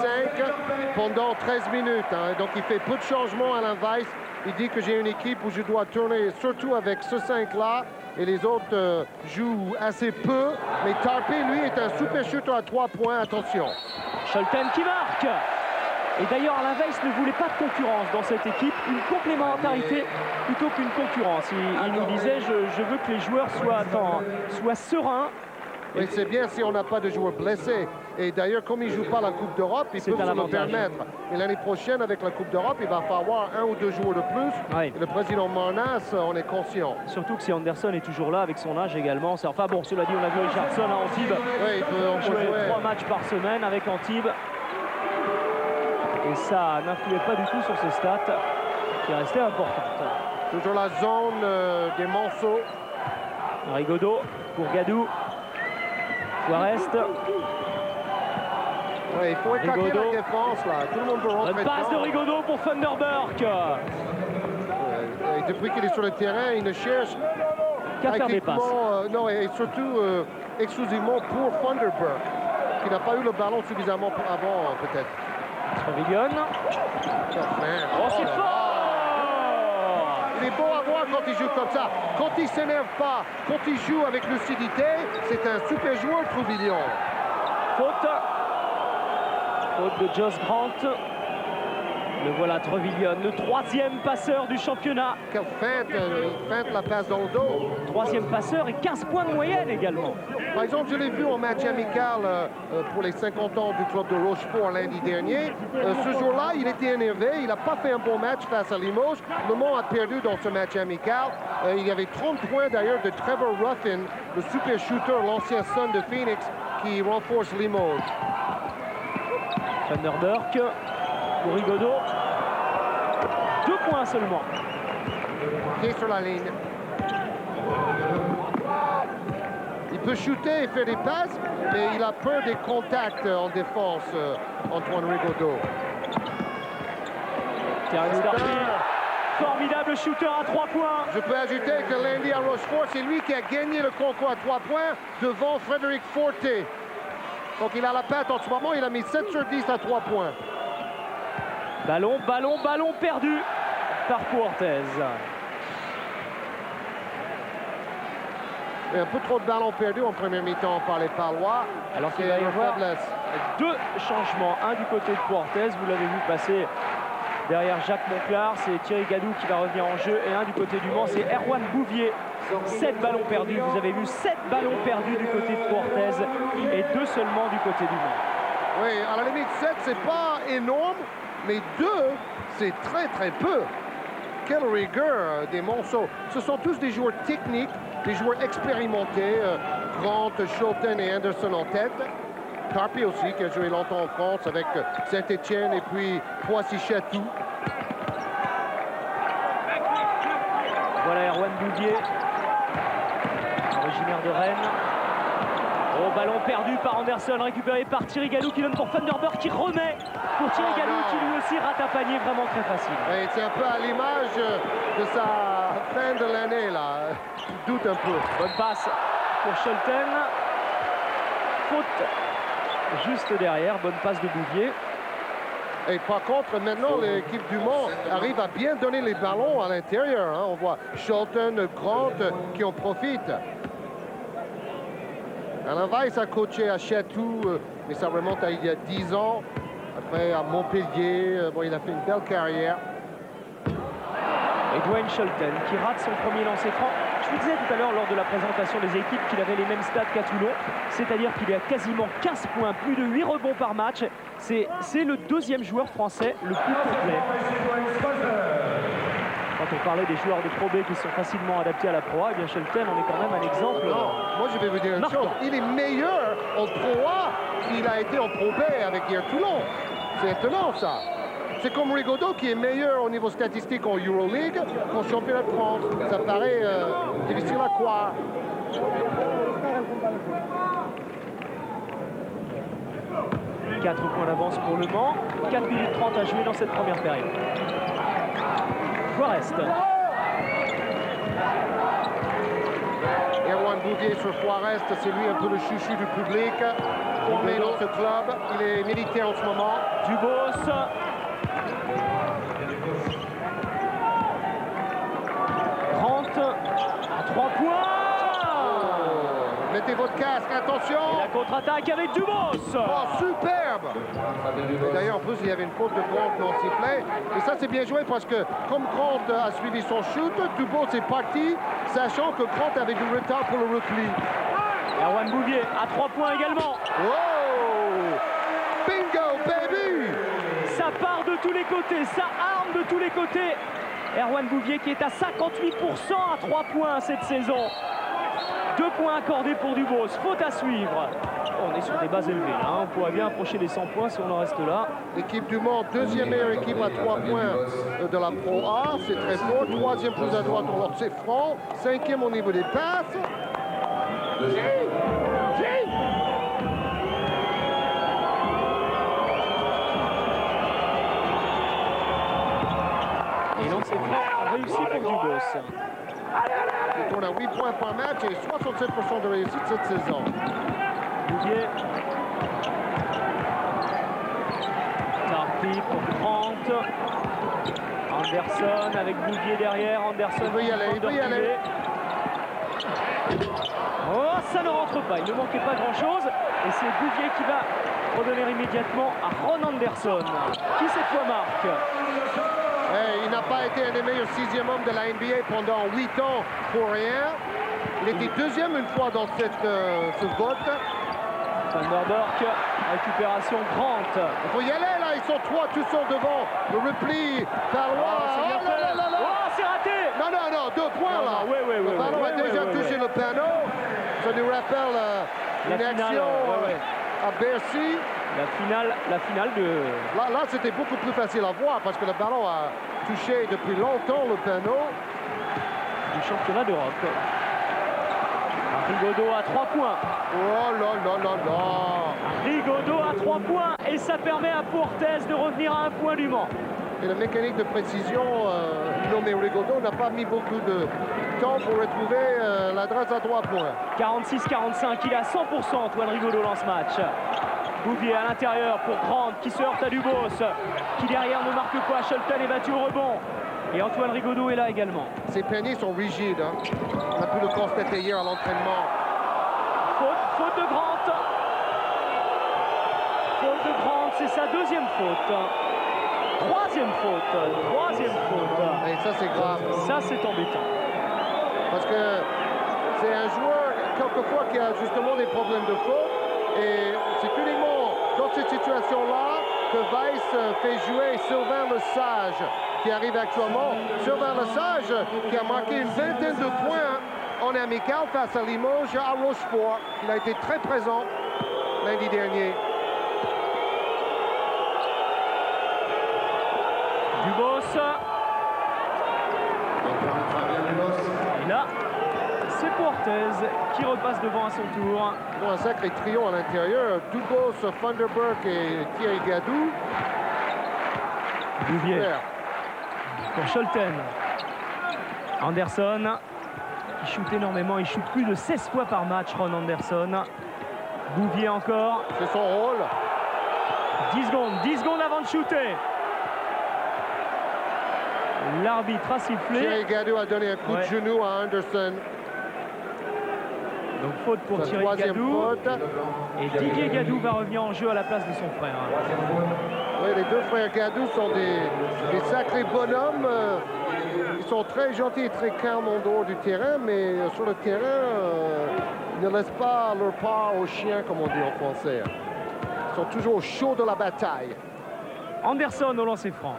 pendant 13 minutes. Hein. Donc il fait peu de changements à Weiss. Il dit que j'ai une équipe où je dois tourner surtout avec ce 5-là. Et les autres jouent assez peu. Mais Tarpey, lui, est un super shooter à 3 points. Attention. Scholten qui marque. Et d'ailleurs, Alain Weiss ne voulait pas de concurrence dans cette équipe, une complémentarité plutôt qu'une concurrence. Il nous disait, je veux que les joueurs soient sereins. Oui, c'est bien si on n'a pas de joueurs blessés. Et d'ailleurs, comme ils ne jouent pas la Coupe d'Europe, ils peuvent se le permettre. Et l'année prochaine, avec la Coupe d'Europe, il va falloir 1 ou 2 joueurs de plus. Oui. Et le président Marnas, on est conscient. Surtout que si Anderson est toujours là, avec son âge également. Enfin bon, cela dit, on a vu Richardson à Antibes. Oui, il peut jouer 3 matchs par semaine avec Antibes. Et ça n'influait pas du tout sur ses stats, qui restaient importantes. Toujours la zone des Monceaux. Rigaudot pour Gadou. Forest. Ouais, il faut écarter la défense là. Tout le monde peut rentrer. Une passe de Rigaudot pour Thunderburk. Depuis qu'il est sur le terrain, il ne cherche qu'à faire des passes. Non, et surtout exclusivement pour Thunderburk, qui n'a pas eu le ballon suffisamment avant peut-être. Treviglion. Oh, c'est fort! Il est beau à voir quand il joue comme ça. Quand il ne s'énerve pas, quand il joue avec lucidité, c'est un super joueur, Treviglion. Faute de Josh Grant. Le voilà, Treviglion, le 3e passeur du championnat. Quelle feinte, il feinte la passe dans le dos. 3e passeur et 15 points de moyenne également. Par exemple, je l'ai vu en match amical pour les 50 ans du club de Rochefort lundi dernier. Ce jour-là, il était énervé. Il n'a pas fait un bon match face à Limoges. Le Mont a perdu dans ce match amical. Il y avait 30 points d'ailleurs de Trevor Ruffin, le super shooter, l'ancien son de Phoenix, qui renforce Limoges. Thunderburk pour Rigaudot. 2 points seulement. Qui est sur la ligne. Il peut shooter et faire des passes, mais il a peur des contacts en défense, Antoine Rigaudot. Terence Tarpey, formidable shooter à 3 points. Je peux ajouter que lundi à Rochefort, c'est lui qui a gagné le concours à 3 points devant Frédéric Forte. Donc il a la patte en ce moment, il a mis 7 sur 10 à 3 points. Ballon perdu par Puertez. Et un peu trop de ballons perdus en première mi-temps par les Palois. Alors qu'il va y avoir 2 changements. Un du côté de Puertez, vous l'avez vu passer derrière Jacques Monclar. C'est Thierry Gadou qui va revenir en jeu. Et un du côté du Mans, c'est Erwan Bouvier. 7 ballons perdus. Vous avez vu 7 ballons perdus du côté de Puertez et 2 seulement du côté du Mans. Oui, à la limite 7, c'est pas énorme, mais 2, c'est très très peu. Quelle rigueur des Monceaux. Ce sont tous des joueurs techniques, des joueurs expérimentés. Grant, Scholten et Anderson en tête. Tarpey aussi, qui a joué longtemps en France avec Saint-Étienne et puis Poissy-Chatou. Voilà Erwan Bouvier, originaire de Rennes. Oh, ballon perdu par Anderson, récupéré par Thierry Gadou qui donne pour Thunderburk qui remet pour Thierry Gadou qui lui aussi rate un panier vraiment très facile. Et c'est un peu à l'image de sa fin de l'année là. Il doute un peu. Bonne passe pour Scholten. Faute juste derrière, bonne passe de Bouvier. Et par contre, maintenant, l'équipe du Mans arrive à bien donner les ballons à l'intérieur. Hein. On voit Scholten, Grant qui en profitent. Alain Weiss a coaché à Chatou, mais ça remonte à il y a 10 ans. Après, à Montpellier, bon, il a fait une belle carrière. Et Dwayne Scholten qui rate son premier lancer franc. Je vous disais tout à l'heure lors de la présentation des équipes qu'il avait les mêmes stats qu'à Toulon, c'est-à-dire qu'il est à quasiment 15 points, plus de 8 rebonds par match. C'est le 2e joueur français le plus complet. Quand on parlait des joueurs de Pro B qui sont facilement adaptés à la Pro A, eh bien Scholten en est quand même un exemple. Non, moi je vais vous dire une chose, il est meilleur en Pro A qu'il a été en Pro B avec hier Toulon. C'est étonnant ça. C'est comme Rigaudot qui est meilleur au niveau statistique en Euroleague qu'en championnat de France. Ça paraît difficile à croire. « 4 points d'avance pour Le Mans, 4 minutes 30 à jouer dans cette première période. Forest. Erwan Bouvier sur Forest, c'est lui un peu le chouchou du public. Formé dans ce club, il est militaire en ce moment. Dubos. Grant à 3 points. Mettez votre casque, attention. Et la contre-attaque avec Dubos. Oh, superbe. D'ailleurs, en plus, il y avait une faute de Grant non sifflée. Et ça, c'est bien joué parce que comme Grant a suivi son shoot, Dubos est parti, sachant que Grant avait du retard pour le repli. Erwan Bouvier à 3 points également. Oh! Bingo, baby! Ça part de tous les côtés, ça arme de tous les côtés. Erwan Bouvier qui est à 58% à 3 points cette saison. 2 points accordés pour Dubos, faute à suivre. On est sur des bases élevées, hein. On pourrait bien approcher les 100 points si on en reste là. L'équipe du Mans, deuxième meilleure équipe à 3 points de la Pro A, c'est très fort. Troisième plus à droite au lancer franc. Cinquième au niveau des passes. Et lancer franc réussi pour Dubos. Il tourne à 8 points par match et 67% de réussite cette saison. Bouvier. Tarpi pour Grant. Anderson avec Bouvier derrière. Anderson il veut y aller, il veut y aller. Oh, ça ne rentre pas. Il ne manquait pas grand-chose. Et c'est Bouvier qui va redonner immédiatement à Ron Anderson, qui cette fois marque. Il n'a pas été un des meilleurs 6e hommes de la NBA pendant 8 ans pour rien. Il était deuxième une fois dans ce vote. Vanderburg, récupération Grant. Il faut y aller là, ils sont 3 tous seuls devant. Le repli, Palois. Oh, c'est raté. Non, 2 points là. Le ballon a déjà touché le panneau. Ça nous rappelle une action à Bercy. La finale de... Là c'était beaucoup plus facile à voir parce que le ballon a touché depuis longtemps le panneau. Du championnat d'Europe. Rigaudot à 3 points. Oh là. Rigaudot à 3 points et ça permet à Portez de revenir à 1 point du Mans. Et la mécanique de précision nommé Rigaudot n'a pas mis beaucoup de temps pour retrouver l'adresse à 3 points. 46-45, il est à 100%. Antoine Rigaudot lance match. Bouvier à l'intérieur pour Grant qui se heurte à Dubos, qui derrière ne marque pas. Shelton est battu au rebond. Et Antoine Rigaudot est là également. Ces paniers sont rigides. Hein. On a pu le constater hier à l'entraînement. Faute de Grant. Faute de Grant, c'est sa deuxième faute. Troisième faute. Et ça, c'est grave. Ça, c'est embêtant. Parce que c'est un joueur, quelquefois, qui a justement des problèmes de faute. Et c'est uniquement dans cette situation-là que Weiss fait jouer Sylvain Lesage, qui arrive actuellement. Sylvain Lesage, qui a marqué une vingtaine de points en amical face à Limoges, à Rochefort. Il a été très présent lundi dernier. Dubos. Et là, c'est Portez qui repasse devant à son tour. Bon, un sacré trio à l'intérieur. Dubos, Vanderburg et Thierry Gadou. Bouvier pour Scholten. Anderson qui shoot énormément. Il shoot plus de 16 fois par match, Ron Anderson. Bouvier encore. C'est son rôle. 10 secondes avant de shooter. L'arbitre a sifflé. Thierry Gadou a donné un coup de genou à Anderson. Donc faute pour Thierry Gadou. Et Didier Gadou va revenir en jeu à la place de son frère. Oui, les deux frères Gadou sont des sacrés bonhommes. Ils sont très gentils et très calmes en dehors du terrain, mais sur le terrain, ils ne laissent pas leur part aux chiens, comme on dit en français. Ils sont toujours chauds de la bataille. Anderson au lancer franc.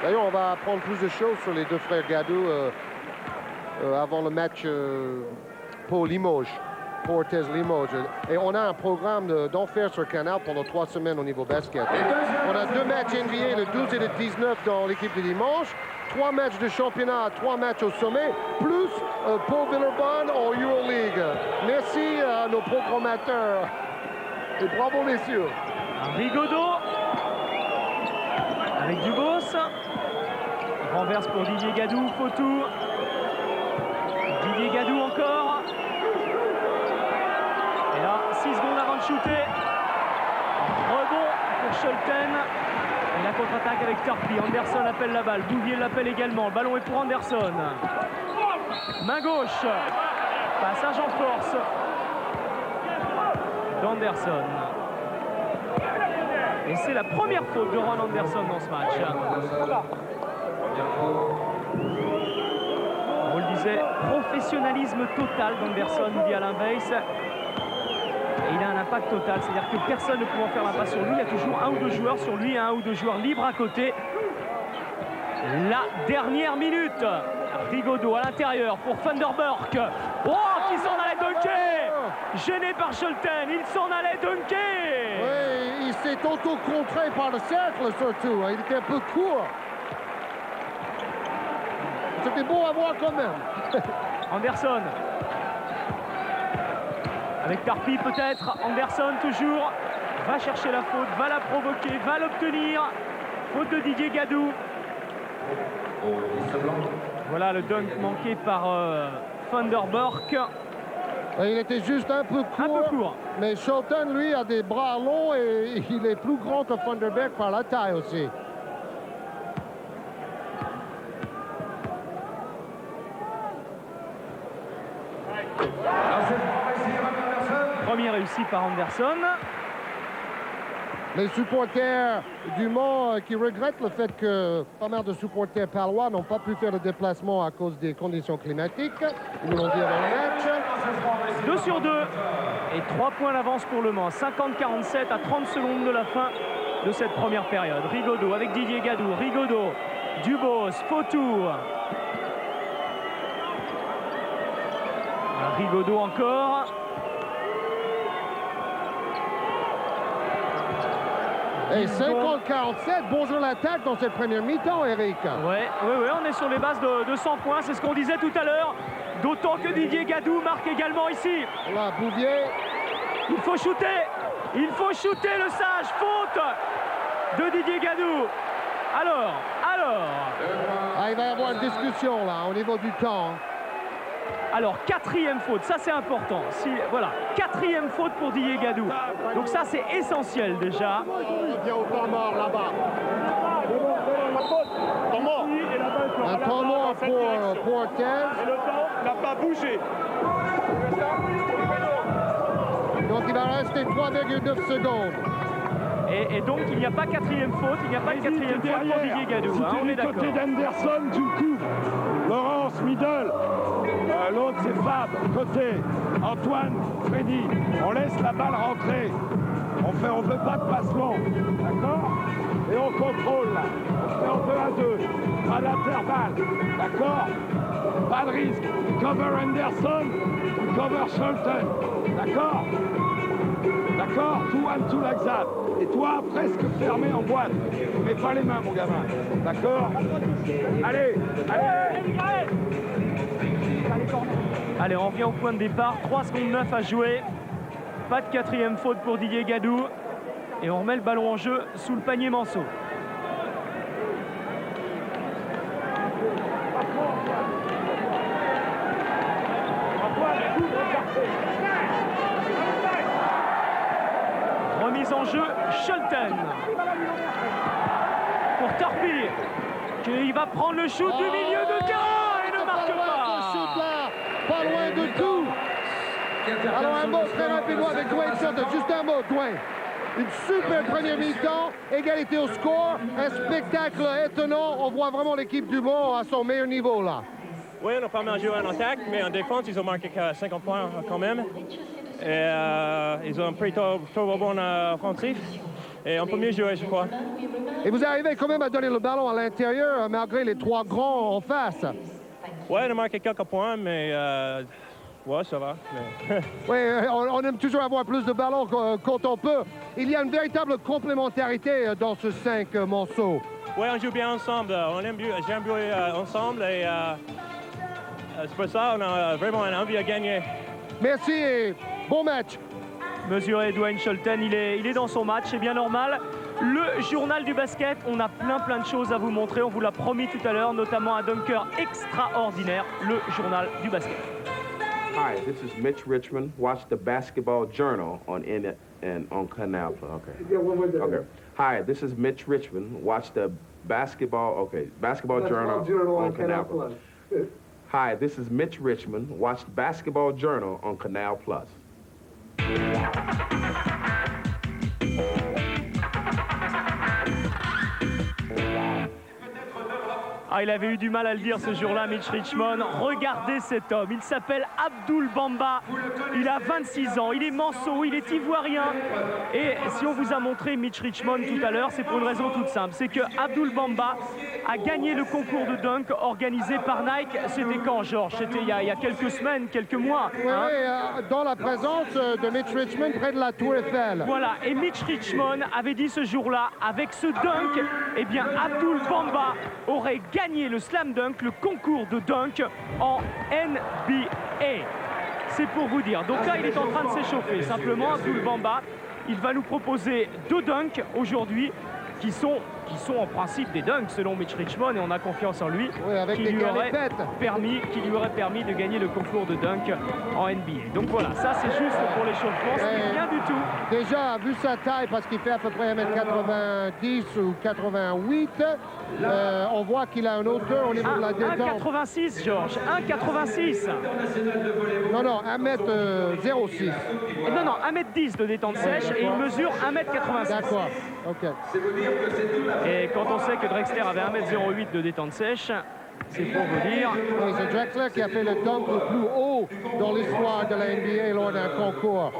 D'ailleurs, on va apprendre plus de choses sur les deux frères Gadou avant le match pour Limoges, Portez Limoges. Et on a un programme d'enfer sur Canal pendant 3 semaines au niveau basket. On a 2 matchs NBA, le 12 et le 19 dans l'équipe de Limoges, 3 matchs de championnat, 3 matchs au sommet, plus Paul Villeurbanne en Euroleague. Merci à nos programmateurs. Et bravo, messieurs. Rigaudot avec Dubos. Renverse pour Didier Gadou, Fautou. Didier Gadou encore. Et là, 6 secondes avant de shooter. Rebond pour Scholten. Et la contre-attaque avec Tarpi. Anderson appelle la balle. Bouvier l'appelle également. Le ballon est pour Anderson. Main gauche. Passage en force d'Anderson. Et c'est la première faute de Ron Anderson dans ce match. On le disait, professionnalisme total d'Anderson, dit Alain Weiss. Et il a un impact total, c'est-à-dire que personne ne pouvant faire la passe sur lui, il y a toujours un ou deux joueurs sur lui, un ou deux joueurs libres à côté. La dernière minute. Rigaudot à l'intérieur pour Vanderburg. Oh, qui s'en allait dunker. Gêné par Scholten, il s'en allait dunker. Oui, il s'est auto-contré par le cercle surtout. Il était un peu court. C'était beau à voir quand même. Anderson. Avec Tarpi peut-être. Anderson toujours. Va chercher la faute, va la provoquer, va l'obtenir. Faute de Didier Gadou. Voilà le dunk manqué par Vanderburg. Il était juste un peu court. Mais Scholten, lui, a des bras longs et il est plus grand que Vanderburg par la taille aussi. Premier réussi par Anderson. Les supporters du Mans qui regrettent le fait que pas mal de supporters palois n'ont pas pu faire le déplacement à cause des conditions climatiques. Ils nous l'ont dit avant le match. 2 sur 2 et 3 points d'avance pour le Mans. 50-47 à 30 secondes de la fin de cette première période. Rigaudot avec Didier Gadou. Rigaudot, Dubos, Fautou. Rigaudot encore. Et 50-47, bonjour l'attaque dans cette première mi-temps, Eric. Oui, on est sur les bases de 100 points, c'est ce qu'on disait tout à l'heure. D'autant que Didier Gadou marque également ici. Là, Bouvier. Il faut shooter le sage, faute de Didier Gadou. Alors. Il va y avoir une discussion là, au niveau du temps. Alors, 4e faute, ça c'est important. Voilà, 4e faute pour Didier Gadou. Donc ça c'est essentiel déjà. Il y a au temps mort là-bas. Un temps mort pour Ortez. Et le temps n'a pas bougé. Donc il va rester 3,9 secondes. Et donc il n'y a pas 4e faute, il n'y a pas de 4e faute pour Didier Gadou. C'était On est du d'accord. côté d'Anderson, du coup. Laurence, middle. L'autre, c'est Fab, côté. Antoine, Freddy. On laisse la balle rentrer. On veut pas de passement. D'accord? Et on contrôle, là. On fait un 2 à 2. Pas d'intervalle. D'accord? Pas de risque. Cover Anderson, cover Scholten. D'accord? D'accord? 2-1-2 like that. Et toi, presque fermé en boîte. Mais pas les mains, mon gamin. D'accord? Allez! Allez, on revient au point de départ. 3 secondes 9 à jouer. Pas de 4e faute pour Didier Gadou. Et on remet le ballon en jeu sous le panier Manceau. Remise en jeu, Scholten. Pour Tarpi, qui va prendre le shoot du milieu de terrain et ne marque pas. Pas loin de tout. Alors un mot très rapidement avec Dwayne Scholten. Juste un mot, Dwayne. Une super première mi-temps, égalité au score, un spectacle étonnant. On voit vraiment l'équipe du Mans à son meilleur niveau là. Oui, on a pas mal joué en attaque, mais en défense, ils ont marqué 50 points quand même. Et ils ont un plutôt bon offensif. Et on peut mieux jouer, je crois. Et vous arrivez quand même à donner le ballon à l'intérieur, malgré les 3 grands en face. Oui, on a marqué quelques points, mais ouais, ça va. Mais... Oui, on aime toujours avoir plus de ballons quand on peut. Il y a une véritable complémentarité dans ce 5 Manceau. Oui, on joue bien ensemble. J'aime jouer ensemble et c'est pour ça qu'on a vraiment une envie à gagner. Merci et bon match. mesuré Dwayne Shelton. Il est dans son match, c'est bien normal. Le journal du basket, on a plein de choses à vous montrer. On vous l'a promis tout à l'heure, notamment un dunker extraordinaire. Le journal du basket. Hi, this is Mitch Richmond. Watch the Basketball Journal on Canal Plus. Okay. Yeah, one more day. Okay. Hi, this is Mitch Richmond. Watch the Basketball Journal on Canal Plus. Hi, this is Mitch Richmond. Watch the Basketball Journal on Canal Plus. Ah, il avait eu du mal à le dire ce jour-là, Mitch Richmond. Regardez cet homme, il s'appelle Abdoul Bamba. Il a 26 ans, il est manceau, il est ivoirien. Et si on vous a montré Mitch Richmond tout à l'heure, c'est pour une raison toute simple. C'est que Abdoul Bamba a gagné le concours de dunk organisé par Nike. C'était quand, Georges? C'était il y a quelques semaines, quelques mois. Oui, dans la présence de Mitch Richmond près de la Tour Eiffel. Voilà, et Mitch Richmond avait dit ce jour-là, avec ce dunk, eh bien Abdoul Bamba aurait gagné le slam dunk, le concours de dunk en NBA. C'est pour vous dire. Donc là, il est en train de s'échauffer. Simplement, Abdoul Bamba, il va nous proposer 2 dunks aujourd'hui qui sont en principe des dunks selon Mitch Richmond, et on a confiance en lui, oui, avec qui lui aurait permis de gagner le concours de dunk en NBA. Donc voilà, ça c'est juste pour l'échauffement, c'est rien du tout. Déjà, vu sa taille, parce qu'il fait à peu près 1m90 ou 88, on voit qu'il a un hauteur au niveau de la détente. 1,86 Georges, 1,86. Non, 1m06. Non, 1m10 de détente sèche et il mesure 1m86. D'accord, ok. Et quand on sait que Drexler avait 1m08 de détente sèche, c'est pour vous dire. Oui, c'est Drexler qui a fait le dunk le plus haut dans l'histoire de la NBA lors d'un concours.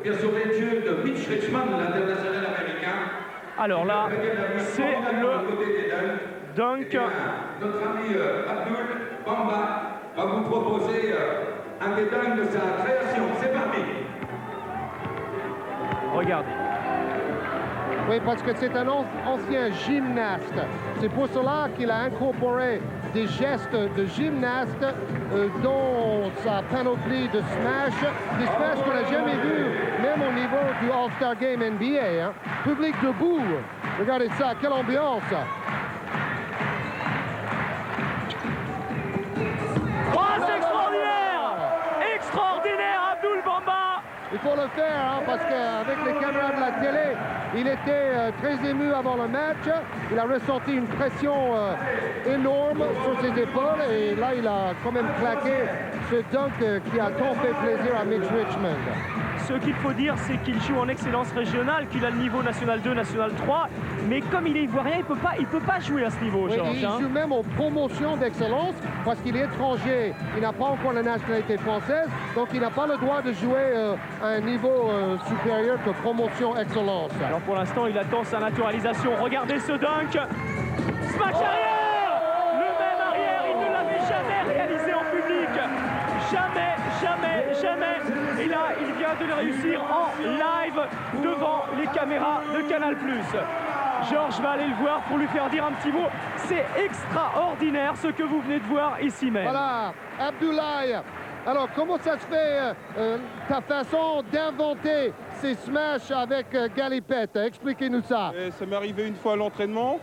Bien sûr, les dieux de Mitch Richmond, l'international américain. Alors là, c'est le dunk. Notre ami Abdoul Bamba va vous proposer un des dunks de sa création. C'est parti. Regardez. Oui, parce que c'est un ancien gymnaste. C'est pour cela qu'il a incorporé des gestes de gymnaste dans sa panoplie de smash, des smash qu'on n'a jamais vus, même au niveau du All-Star Game NBA. Hein. Public debout. Regardez ça, quelle ambiance. Oh, c'est extraordinaire! Extraordinaire, Abdoul Bamba! Il faut le faire, hein, parce qu'avec les caméras de la télé, il était très ému avant le match. Il a ressenti une pression énorme sur ses épaules et là, il a quand même claqué ce dunk qui a tant fait plaisir à Mitch Richmond. Ce qu'il faut dire, c'est qu'il joue en excellence régionale, qu'il a le niveau National 2, National 3, mais comme il est ivoirien, il peut pas jouer à ce niveau, oui, Georges. Il joue même en promotion d'excellence parce qu'il est étranger. Il n'a pas encore la nationalité française, donc il n'a pas le droit de jouer à un niveau supérieur que promotion excellence. Alors pour l'instant, il attend sa naturalisation. Regardez ce dunk. Smash arrière! Le même arrière, il ne l'avait jamais réalisé en public. Jamais. Et là, il vient de le réussir en live devant les caméras de Canal+. Georges va aller le voir pour lui faire dire un petit mot. C'est extraordinaire ce que vous venez de voir ici même. Voilà, Abdoulaye. Alors, comment ça se fait, ta façon d'inventer ces smashs avec Galipette? Expliquez-nous ça. Et ça m'est arrivé une fois à l'entraînement.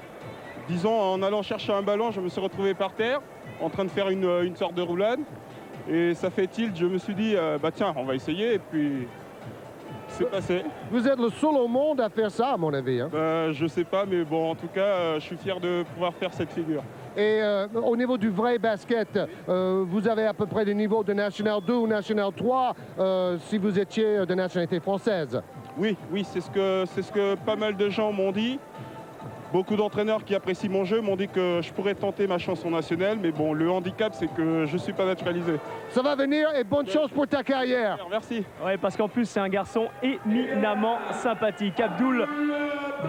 Disons, en allant chercher un ballon, je me suis retrouvé par terre, en train de faire une sorte de roulade. Et ça fait tilt, je me suis dit, bah tiens, on va essayer, et puis c'est passé. Vous êtes le seul au monde à faire ça, à mon avis. Hein? Je sais pas, mais bon, en tout cas, je suis fier de pouvoir faire cette figure. Et au niveau du vrai basket, vous avez à peu près des niveaux de National 2 ou National 3 si vous étiez de nationalité française. Oui, c'est ce que pas mal de gens m'ont dit. Beaucoup d'entraîneurs qui apprécient mon jeu m'ont dit que je pourrais tenter ma chance en national, mais bon, le handicap, c'est que je ne suis pas naturalisé. Ça va venir et bonne chance pour ta carrière. Merci. Ouais, parce qu'en plus, c'est un garçon éminemment sympathique. Abdoul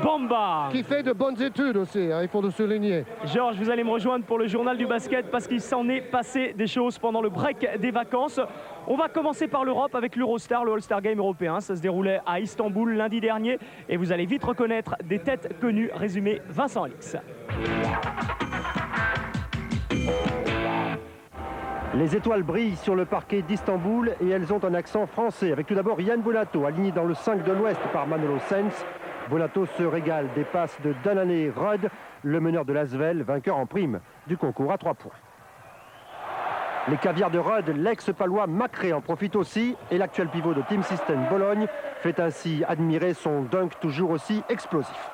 Bamba. Qui fait de bonnes études aussi, hein, il faut le souligner. Georges, vous allez me rejoindre pour le journal du basket parce qu'il s'en est passé des choses pendant le break des vacances. On va commencer par l'Europe avec l'Eurostar, le All-Star Game européen. Ça se déroulait à Istanbul lundi dernier et vous allez vite reconnaître des têtes connues. Résumé Vincent Alix. Les étoiles brillent sur le parquet d'Istanbul et elles ont un accent français. Avec tout d'abord Yann Bonato, aligné dans le 5 de l'Ouest par Manolo Sens. Bonato se régale des passes de Danane Rudd, le meneur de l'Asvel, vainqueur en prime du concours à 3 points. Les caviars de Rudd, l'ex-palois Macré en profite aussi et l'actuel pivot de Team System Bologne fait ainsi admirer son dunk toujours aussi explosif.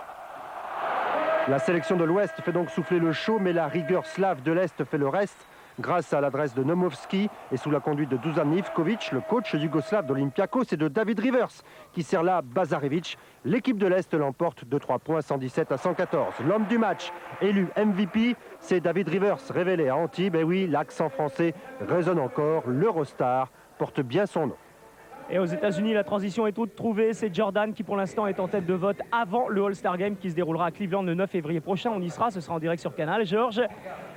La sélection de l'Ouest fait donc souffler le chaud, mais la rigueur slave de l'Est fait le reste. Grâce à l'adresse de Nomovski et sous la conduite de Dusan Ivkovic, le coach yougoslave d'Olympiakos, et de David Rivers, qui sert là Bazarevic, l'équipe de l'Est l'emporte de 3 points, 117 à 114. L'homme du match, élu MVP, c'est David Rivers, révélé à Antibes. Et oui, l'accent français résonne encore, l'Eurostar porte bien son nom. Et aux États-Unis, la transition est toute trouvée. C'est Jordan qui, pour l'instant, est en tête de vote avant le All-Star Game qui se déroulera à Cleveland le 9 février prochain. On y sera, ce sera en direct sur Canal. Georges,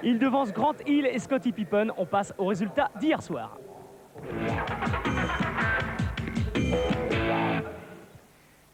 il devance Grant Hill et Scottie Pippen. On passe aux résultats d'hier soir.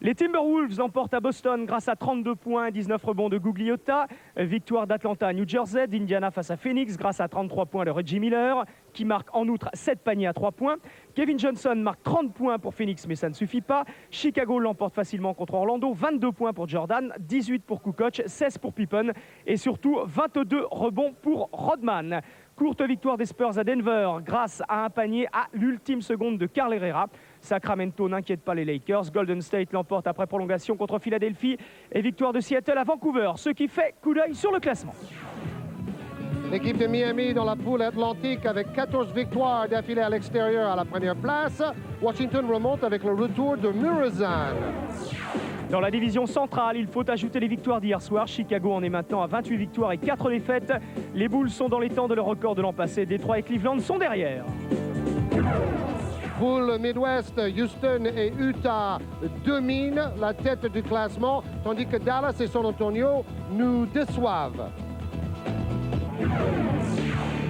Les Timberwolves emportent à Boston grâce à 32 points et 19 rebonds de Gugliotta. Victoire d'Atlanta à New Jersey, d'Indiana face à Phoenix grâce à 33 points de Reggie Miller, qui marque en outre 7 paniers à 3 points. Kevin Johnson marque 30 points pour Phoenix, mais ça ne suffit pas. Chicago l'emporte facilement contre Orlando, 22 points pour Jordan, 18 pour Kukoc, 16 pour Pippen et surtout 22 rebonds pour Rodman. Courte victoire des Spurs à Denver grâce à un panier à l'ultime seconde de Carl Herrera. Sacramento n'inquiète pas les Lakers. Golden State l'emporte après prolongation contre Philadelphie. Et victoire de Seattle à Vancouver, ce qui fait coup d'œil sur le classement. L'équipe de Miami dans la poule atlantique avec 14 victoires d'affilée à l'extérieur à la première place. Washington remonte avec le retour de Muresan. Dans la division centrale, il faut ajouter les victoires d'hier soir. Chicago en est maintenant à 28 victoires et 4 défaites. Les Bulls sont dans les temps de leur record de l'an passé. Détroit et Cleveland sont derrière. Poule Midwest, Houston et Utah dominent la tête du classement, tandis que Dallas et San Antonio nous déçoivent.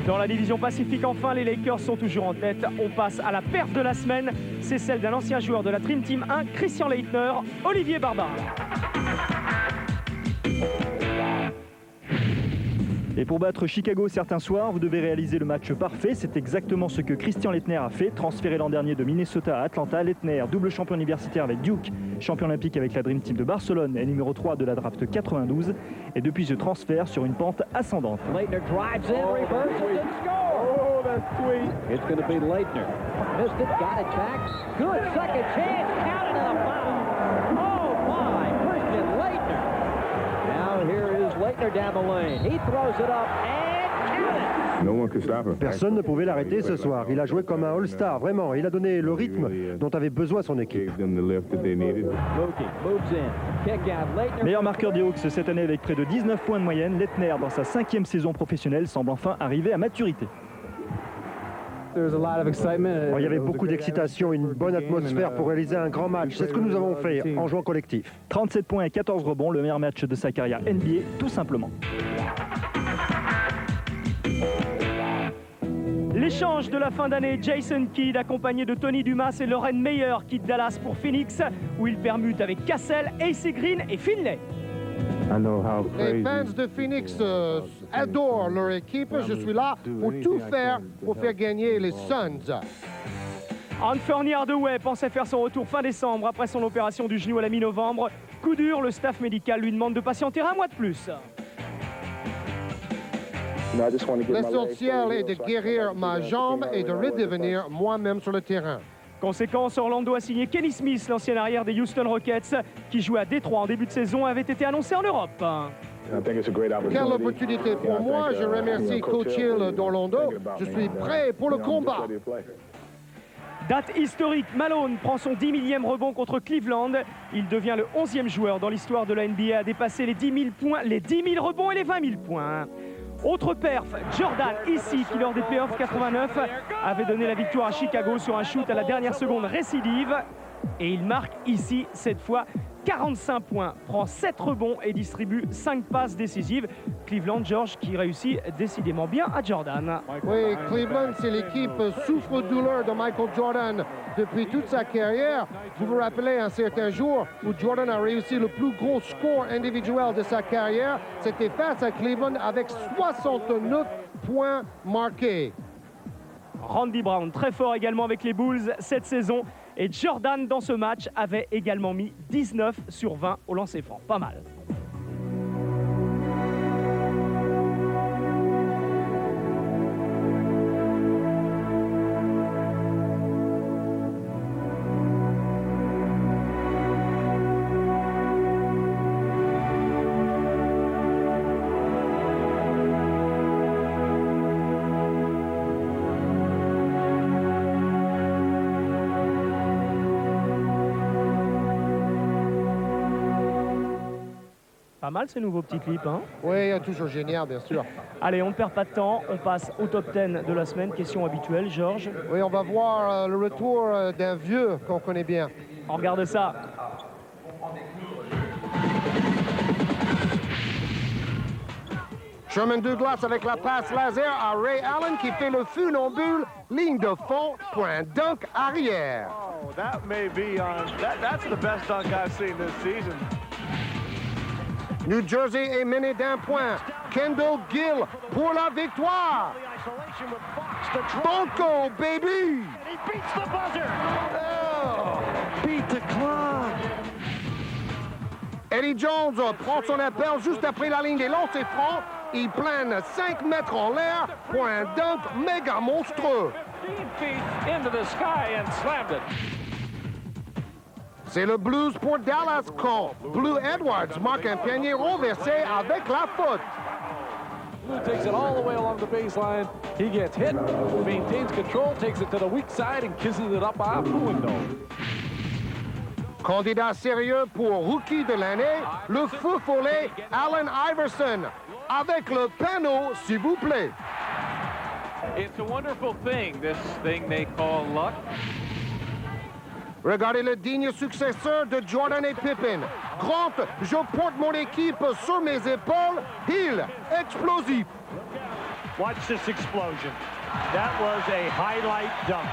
Dans la division Pacifique, enfin, les Lakers sont toujours en tête. On passe à la perte de la semaine. C'est celle d'un ancien joueur de la Dream Team 1, Christian Leitner, Olivier Barbara. Et pour battre Chicago certains soirs, vous devez réaliser le match parfait. C'est exactement ce que Christian Leitner a fait. Transféré l'an dernier de Minnesota à Atlanta, Leitner, double champion universitaire avec Duke, champion olympique avec la Dream Team de Barcelone et numéro 3 de la draft 92. Et depuis ce transfert sur une pente ascendante. Leitner drives in, reverses it, and scores! Oh, that's sweet. It's going to be Leitner. Missed it, got it back. Good second chance, counted and a foul. Oh, my, Christian Leitner. Now here is Leitner down the lane. He throws it up and counted. Personne ne pouvait l'arrêter ce soir. Il a joué comme un All-Star, vraiment. Il a donné le rythme dont avait besoin son équipe. Meilleur marqueur des Hawks cette année avec près de 19 points de moyenne, Leitner, dans sa 5e saison professionnelle, semble enfin arriver à maturité. Il y avait beaucoup d'excitation, une bonne atmosphère pour réaliser un grand match. C'est ce que nous avons fait en jouant collectif. 37 points et 14 rebonds, le meilleur match de sa carrière NBA, tout simplement. L'échange de la fin d'année, Jason Kidd accompagné de Tony Dumas et Lauren Meyer quitte Dallas pour Phoenix où il permute avec Cassell, AC Green et Finlay. Les fans de Phoenix adorent leur équipe. Je suis là pour tout faire pour faire gagner les Suns. Anthony Hardaway pensait faire son retour fin décembre après son opération du genou à la mi-novembre. Coup dur, le staff médical lui demande de patienter un mois de plus. L'essentiel est de guérir ma jambe et de redevenir moi-même sur le terrain. Conséquence, Orlando a signé Kenny Smith, l'ancien arrière des Houston Rockets, qui jouait à Détroit en début de saison, avait été annoncé en Europe. Quelle opportunité pour moi. Je remercie Coach Hill d'Orlando. Je suis prêt pour le combat. Date historique, Malone prend son 10 millième rebond contre Cleveland. Il devient le 11e joueur dans l'histoire de la NBA à dépasser les 10 000 points, les 10 000 rebonds et les 20 000 points. Autre perf, Jordan ici qui lors des playoffs 89 avait donné la victoire à Chicago sur un shoot à la dernière seconde récidive. Et il marque ici cette fois 45 points, prend 7 rebonds et distribue 5 passes décisives. Cleveland, George, qui réussit décidément bien à Jordan. Oui, Cleveland, c'est l'équipe souffre-douleur de Michael Jordan depuis toute sa carrière. Vous vous rappelez un certain jour où Jordan a réussi le plus gros score individuel de sa carrière. C'était face à Cleveland avec 69 points marqués. Randy Brown, très fort également avec les Bulls cette saison. Et Jordan, dans ce match, avait également mis 19 sur 20 au lancer franc. Pas mal. Pas mal ces nouveaux petits clips, hein? Oui, toujours génial, bien sûr. Allez, on ne perd pas de temps, on passe au top 10 de la semaine. Question habituelle, Georges. Oui, on va voir le retour d'un vieux qu'on connaît bien. On regarde ça. Sherman Douglas avec la passe laser à Ray Allen qui fait le funambule, ligne de fond, point dunk arrière. Oh, that may be on. That's the best dunk I've seen this season. New Jersey est mené d'un point. Kendall Gill pour la victoire. Bunko, baby! He beats the buzzer. Oh, beat the clock. Eddie Jones prend son appel juste après la ligne des lancers francs. Il plane 5 mètres en l'air pour un dunk méga monstrueux. 15 feet into the sky and slammed it. C'est le Blues pour Dallas quand Blue Edwards marque un panier renversé avec la faute. Blue takes it all the way along the baseline. He gets hit, maintains control, takes it to the weak side and kisses it up out the window. Candidat sérieux pour Rookie de l'année, le feu follet Allen Iverson. Avec le panneau, s'il vous plaît. It's a wonderful thing, this thing they call luck. Regardez le digne successeur de Jordan et Pippen. Grant, je porte mon équipe sur mes épaules. Hill, explosif. Watch this explosion. That was a highlight dunk.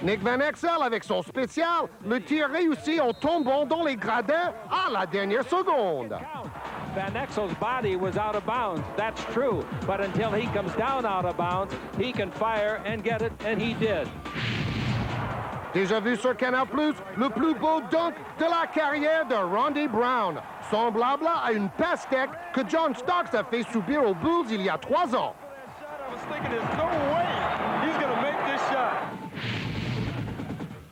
Nick Van Exel avec son spécial, le tir réussi en tombant dans les gradins à la dernière seconde. Van Exel's body was out of bounds, that's true. But until he comes down out of bounds, he can fire and get it, and he did. Déjà vu sur Canal+, le plus beau dunk de la carrière de Randy Brown, semblable à une pastèque que John Starks a fait subir aux Bulls il y a 3 ans.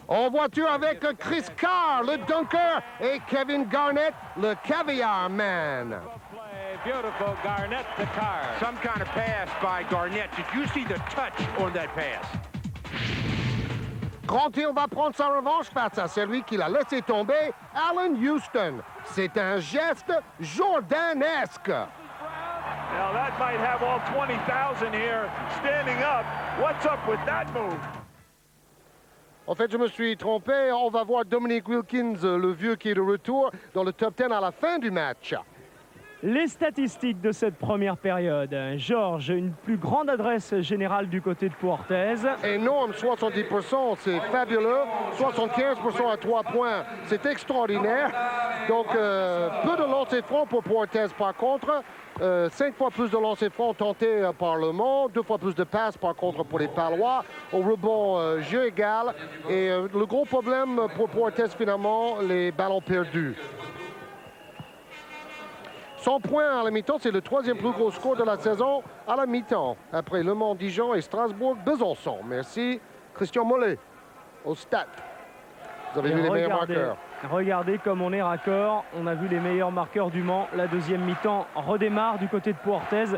En voiture avec Chris Carr, le dunker, et Kevin Garnett, le caviar man. Beautiful Garnett to Carr. Some kind of pass by Garnett. Did you see the touch on that pass? Grant Hill va prendre sa revanche face à celui qui l'a laissé tomber, Allen Houston. C'est un geste jordanesque. Now that might have all 20,000 here standing up. What's up with that move? En fait, je me suis trompé. On va voir Dominique Wilkins, le vieux qui est de retour, dans le top 10 à la fin du match. Les statistiques de cette première période. Georges, une plus grande adresse générale du côté de Puertez. Énorme, 70%, c'est fabuleux. 75% à 3 points, c'est extraordinaire. Donc, peu de lancers francs pour Puertez par contre. 5 fois plus de lancers francs tentés par Le Mans, 2 fois plus de passes par contre pour les Palois. Au rebond, jeu égal. Et le gros problème pour Puertez finalement, les ballons perdus. 100 points à la mi-temps, c'est le 3e plus gros score de la saison à la mi-temps, après Le Mans, Dijon et Strasbourg-Besançon. Merci, Christian Mollet, au stade. Vous avez vu les meilleurs marqueurs. Regardez comme on est raccord. On a vu les meilleurs marqueurs du Mans. La deuxième mi-temps redémarre du côté de Puertez.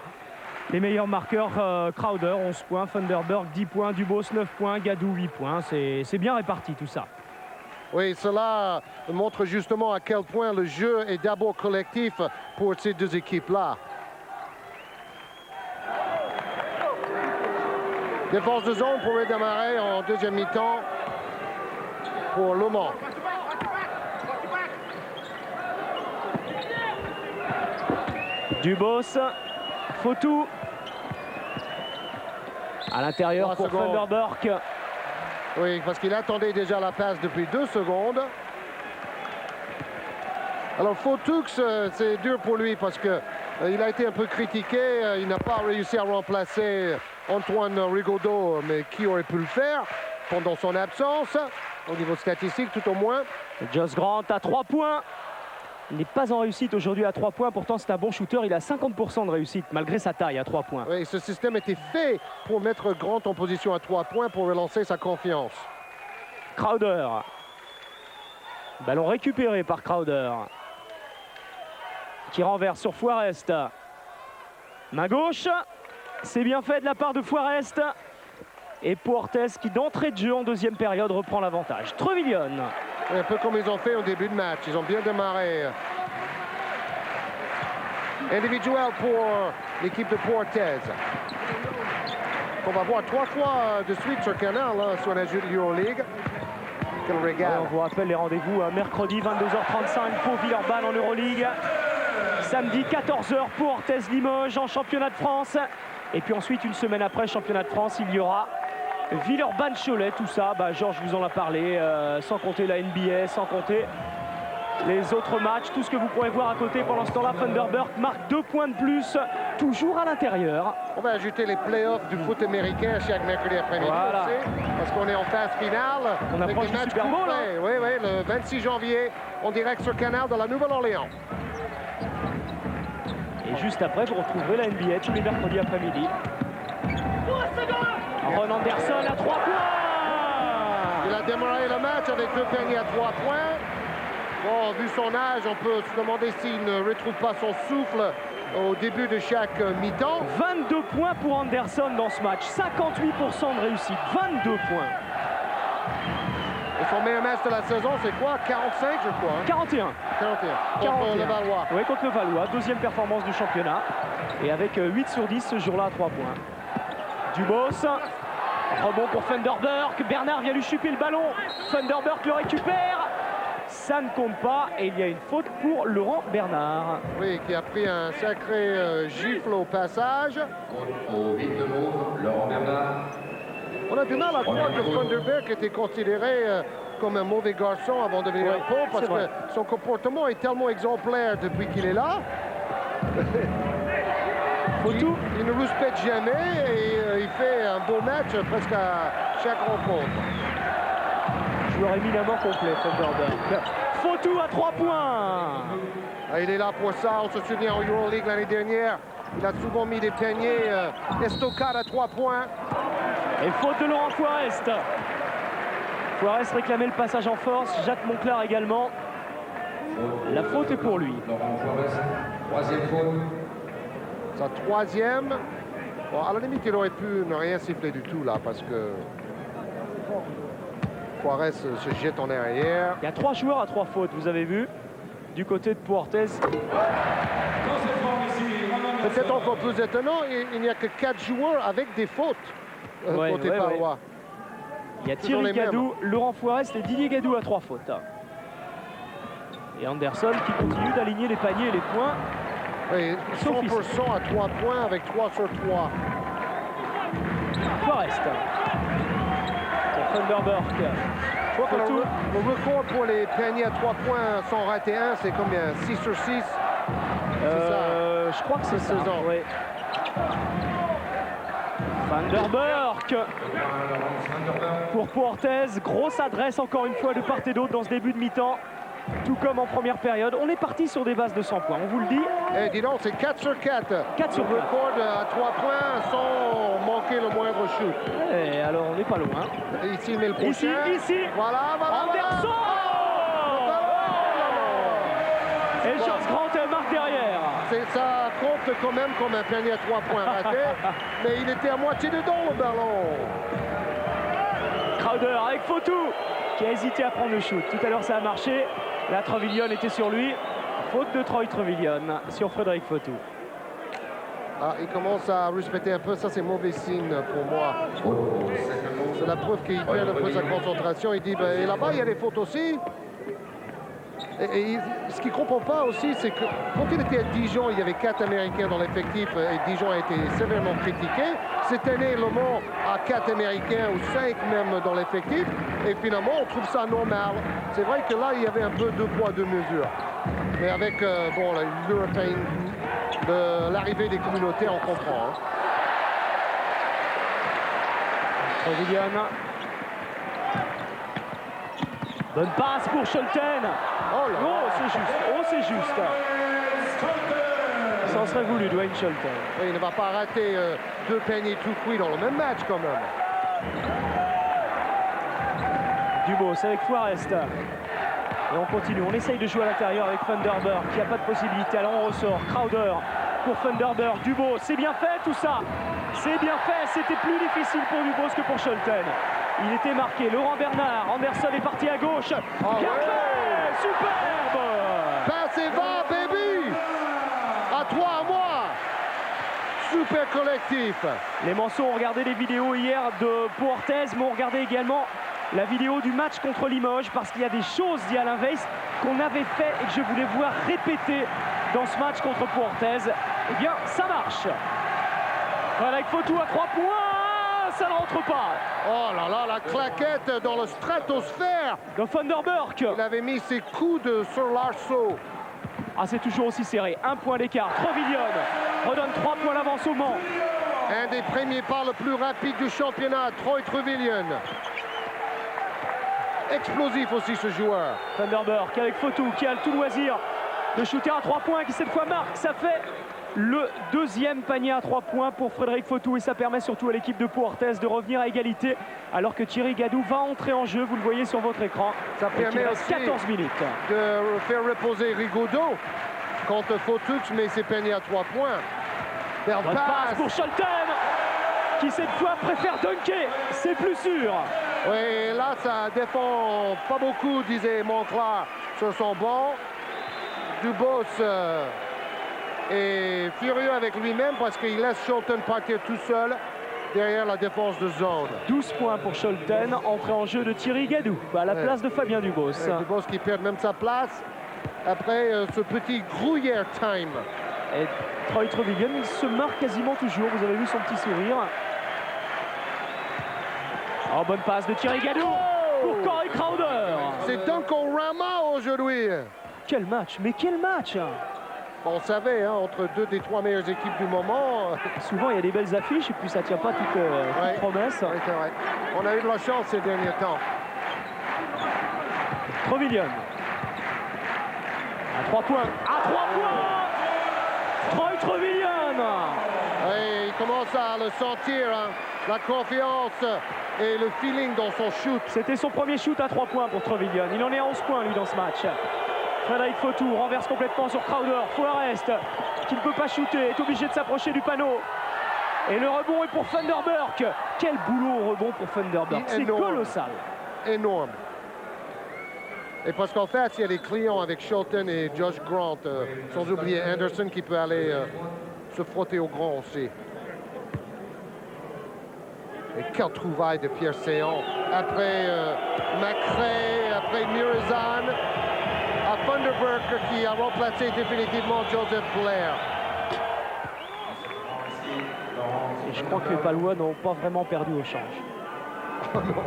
Les meilleurs marqueurs, Crowder, 11 points, Funderburg, 10 points, Dubos, 9 points, Gadou, 8 points. C'est bien réparti tout ça. Oui, cela montre justement à quel point le jeu est d'abord collectif pour ces deux équipes-là. Défense de zone pour redémarrer en deuxième mi-temps pour Le Mans. Dubos, Fautou. À l'intérieur pour Funderburg. Oui, parce qu'il attendait déjà la passe depuis 2 secondes. Alors, Fautux, c'est dur pour lui parce qu'il a été un peu critiqué. Il n'a pas réussi à remplacer Antoine Rigaudot, mais qui aurait pu le faire pendant son absence, au niveau statistique tout au moins. Josh Grant à 3 points. Il n'est pas en réussite aujourd'hui à 3 points, pourtant c'est un bon shooter, il a 50% de réussite malgré sa taille à 3 points. Oui, ce système était fait pour mettre Grant en position à 3 points pour relancer sa confiance. Crowder. Ballon récupéré par Crowder. Qui renverse sur Forrest. Main gauche. C'est bien fait de la part de Forrest. Et Puertes qui d'entrée de jeu en deuxième période reprend l'avantage. Trevillion. Un peu comme ils ont fait au début de match. Ils ont bien démarré. Individuel pour l'équipe de Puertes. On va voir 3 fois de suite sur Canal, hein, sur la jeu de l'Euroleague. Quel régal. Ouais, on vous rappelle les rendez-vous mercredi 22h35 pour Villeurbanne en Euroleague. Samedi 14h pour Orthez-Limoges en championnat de France. Et puis ensuite, une semaine après, championnat de France, il y aura Villeurbanne-Cholet. Tout ça, Georges vous en a parlé, sans compter la NBA, sans compter les autres matchs. Tout ce que vous pourrez voir à côté pendant ce temps-là. Thunderbird marque 2 points de plus, toujours à l'intérieur. On va ajouter les playoffs du foot américain chaque mercredi après-midi, voilà. Parce qu'on est en phase finale. On approche du Super Bowl. Hein. Oui, le 26 janvier, en direct sur Canal de la Nouvelle-Orléans. Et juste après, vous retrouverez la NBA tous les mercredis après-midi. Ron Anderson à 3 points. Il a démarré le match avec 2 paniers à 3 points. Bon, vu son âge, on peut se demander s'il ne retrouve pas son souffle au début de chaque mi-temps. 22 points pour Anderson dans ce match. 58% de réussite. 22 points. Et son meilleur match de la saison, c'est quoi? 45, je crois. Hein? 41. 41. Contre le Valois. Oui, contre le Valois. Deuxième performance du championnat. Et avec 8 sur 10 ce jour-là à 3 points. Dubos. Rebond pour Thunderbird. Bernard vient lui chuper le ballon. Thunderbird le récupère. Ça ne compte pas. Et il y a une faute pour Laurent Bernard. Oui, qui a pris un sacré gifle au passage. Au vide de mauve, Laurent Bernard. On a du mal à croire que Thunderbird était considéré comme un mauvais garçon avant de venir au pot, parce que son comportement est tellement exemplaire depuis qu'il est là. Il ne respecte jamais et il fait un beau match presque à chaque rencontre. Joueur éminemment complet, Thunderbird. Fotou à 3 points. Il est là pour ça. On se souvient en Euroleague l'année dernière. Il a souvent mis des paniers. Estocade à 3 points. Et faute de Laurent Forrest. Forrest réclamait le passage en force. Jacques Monclar également. La faute est pour lui. Laurent Forrest, 3e faute. Sa 3e. Bon, à la limite, il aurait pu ne rien siffler du tout là, parce que Forrest se jette en arrière. Il y a 3 joueurs à 3 fautes, vous avez vu, du côté de Puertes. Peut-être encore plus étonnant, il n'y a que 4 joueurs avec des fautes côté Palois. Il y a Thierry Gadou, Laurent Forrest et Didier Gadou à 3 fautes. Et Anderson qui continue d'aligner les paniers et les points. Oui, 100% à 3 points avec 3 sur 3. Forrest. Pour Thunderbird. Je crois que le record pour les paniers à 3 points sans rater un, c'est combien? 6 sur 6? Je crois que c'est ça. Oui. Thunderbird pour Puertes. Grosse adresse encore une fois de part et d'autre dans ce début de mi-temps. Tout comme en première période. On est parti sur des bases de 100 points, on vous le dit. Et dis donc, c'est 4 sur 4. 4 sur 4. Record à 3 points sans manquer le moindre shoot. Et alors, on n'est pas loin. Ici, mais le prochain. Ici. Voilà. Anderson. Et Josh Grant marque derrière. Ça compte quand même comme un panier à 3 points raté. Mais il était à moitié dedans, le ballon. Crowder avec Fotou qui a hésité à prendre le shoot. Tout à l'heure, ça a marché. Là, Trevillion était sur lui. Faute de Troy Trevillion sur Frédéric Fotou. Ah, il commence à respecter un peu. Ça, c'est mauvais signe pour moi. C'est la preuve qu'il perd un peu sa concentration. Il dit, et là-bas, il y a des fautes aussi. Et ce qu'il ne comprend pas aussi, c'est que quand il était à Dijon, il y avait 4 Américains dans l'effectif et Dijon a été sévèrement critiqué. Cette année, Le Mans a 4 Américains ou 5 même dans l'effectif. Et finalement, on trouve ça normal. C'est vrai que là, il y avait un peu 2 poids, 2 mesures. Mais avec l'arrivée des communautés, on comprend. Hein. Trevillon. Bonne passe pour Scholten. Oh là là. Oh, c'est juste. Oh, c'est juste. Ça en serait voulu, Dwayne Scholten. Oui, il ne va pas rater 2 paniers tout cuits dans le même match quand même. Dubos avec Forrest. Et on continue, on essaye de jouer à l'intérieur avec Funderburg qui n'a pas de possibilité. Alors on ressort, Crowder pour Funderburg. Dubos, c'est bien fait tout ça. C'est bien fait, c'était plus difficile pour Dubos que pour Scholten. Il était marqué, Laurent Bernard, Anderson est parti à gauche. Oh Bien fait, superbe. Passe et va, baby. À toi, à moi. Super collectif. Les Manceaux ont regardé les vidéos hier de Puertez, mais ont regardé également la vidéo du match contre Limoges parce qu'il y a des choses, dit Alain Weiss, qu'on avait fait et que je voulais voir répéter dans ce match contre Puertez. Eh bien, ça marche. Voilà, il faut tout à 3 points. Ça ne rentre pas. Oh là là, la claquette dans le stratosphère de Funderburg. Il avait mis ses coudes sur l'arceau. Ah, c'est toujours aussi serré. 1 point d'écart. Trevillon redonne 3 points d'avance au Mans. Un des premiers pas le plus rapide du championnat, Troy Trevillon. Explosif aussi ce joueur. Funderburg avec Fotou qui a le tout loisir de shooter à 3 points qui cette fois marque. Ça fait le 2e panier à 3 points pour Frédéric Fotou et ça permet surtout à l'équipe de Puertez de revenir à égalité alors que Thierry Gadou va entrer en jeu, vous le voyez sur votre écran. Ça permet aussi 14 minutes de faire reposer Rigaudot quand Fotou met ses paniers à 3 points. Bonne passe pour Scholten qui cette fois préfère dunker, c'est plus sûr. Oui, là ça défend pas beaucoup, disait Monclar sur son banc. Dubos est furieux avec lui-même parce qu'il laisse Scholten partir tout seul derrière la défense de zone. 12 points pour Scholten, entrée en jeu de Thierry Gadou à la place de Fabien Dubos. Dubos qui perd même sa place après ce petit grouillère time. Et Troy Trevillon, il se marre quasiment toujours, vous avez vu son petit sourire. Oh, bonne passe de Thierry Gadou pour Corey Crowder. C'est Dunkorama aujourd'hui. Quel match, mais quel match. On savait, hein, entre 2 des 3 meilleures équipes du moment. Souvent, il y a des belles affiches et puis ça ne tient pas toute promesse. Ouais, c'est vrai. On a eu de la chance ces derniers temps. Trevillon. À 3 points. À 3 points. Troy Trevillon. Oui, il commence à le sentir, hein, la confiance et le feeling dans son shoot. C'était son premier shoot à 3 points pour Trevillon. Il en est à 11 points, lui, dans ce match. Frédéric Fotou renverse complètement sur Crowder. Forrest, qui ne peut pas shooter, est obligé de s'approcher du panneau. Et le rebond est pour Funderburg. Quel boulot au rebond pour Funderburg. C'est colossal. Énorme. Et parce qu'en fait, il y a des clients avec Scholten et Josh Grant, sans oublier Anderson qui peut aller se frotter au grand aussi. Et quelle trouvaille de Pierre Séan. Après Macrae, après Muresan, à Funderburg qui a remplacé définitivement Joseph Blair. Et je crois que les Palois n'ont pas vraiment perdu au change. Oh non.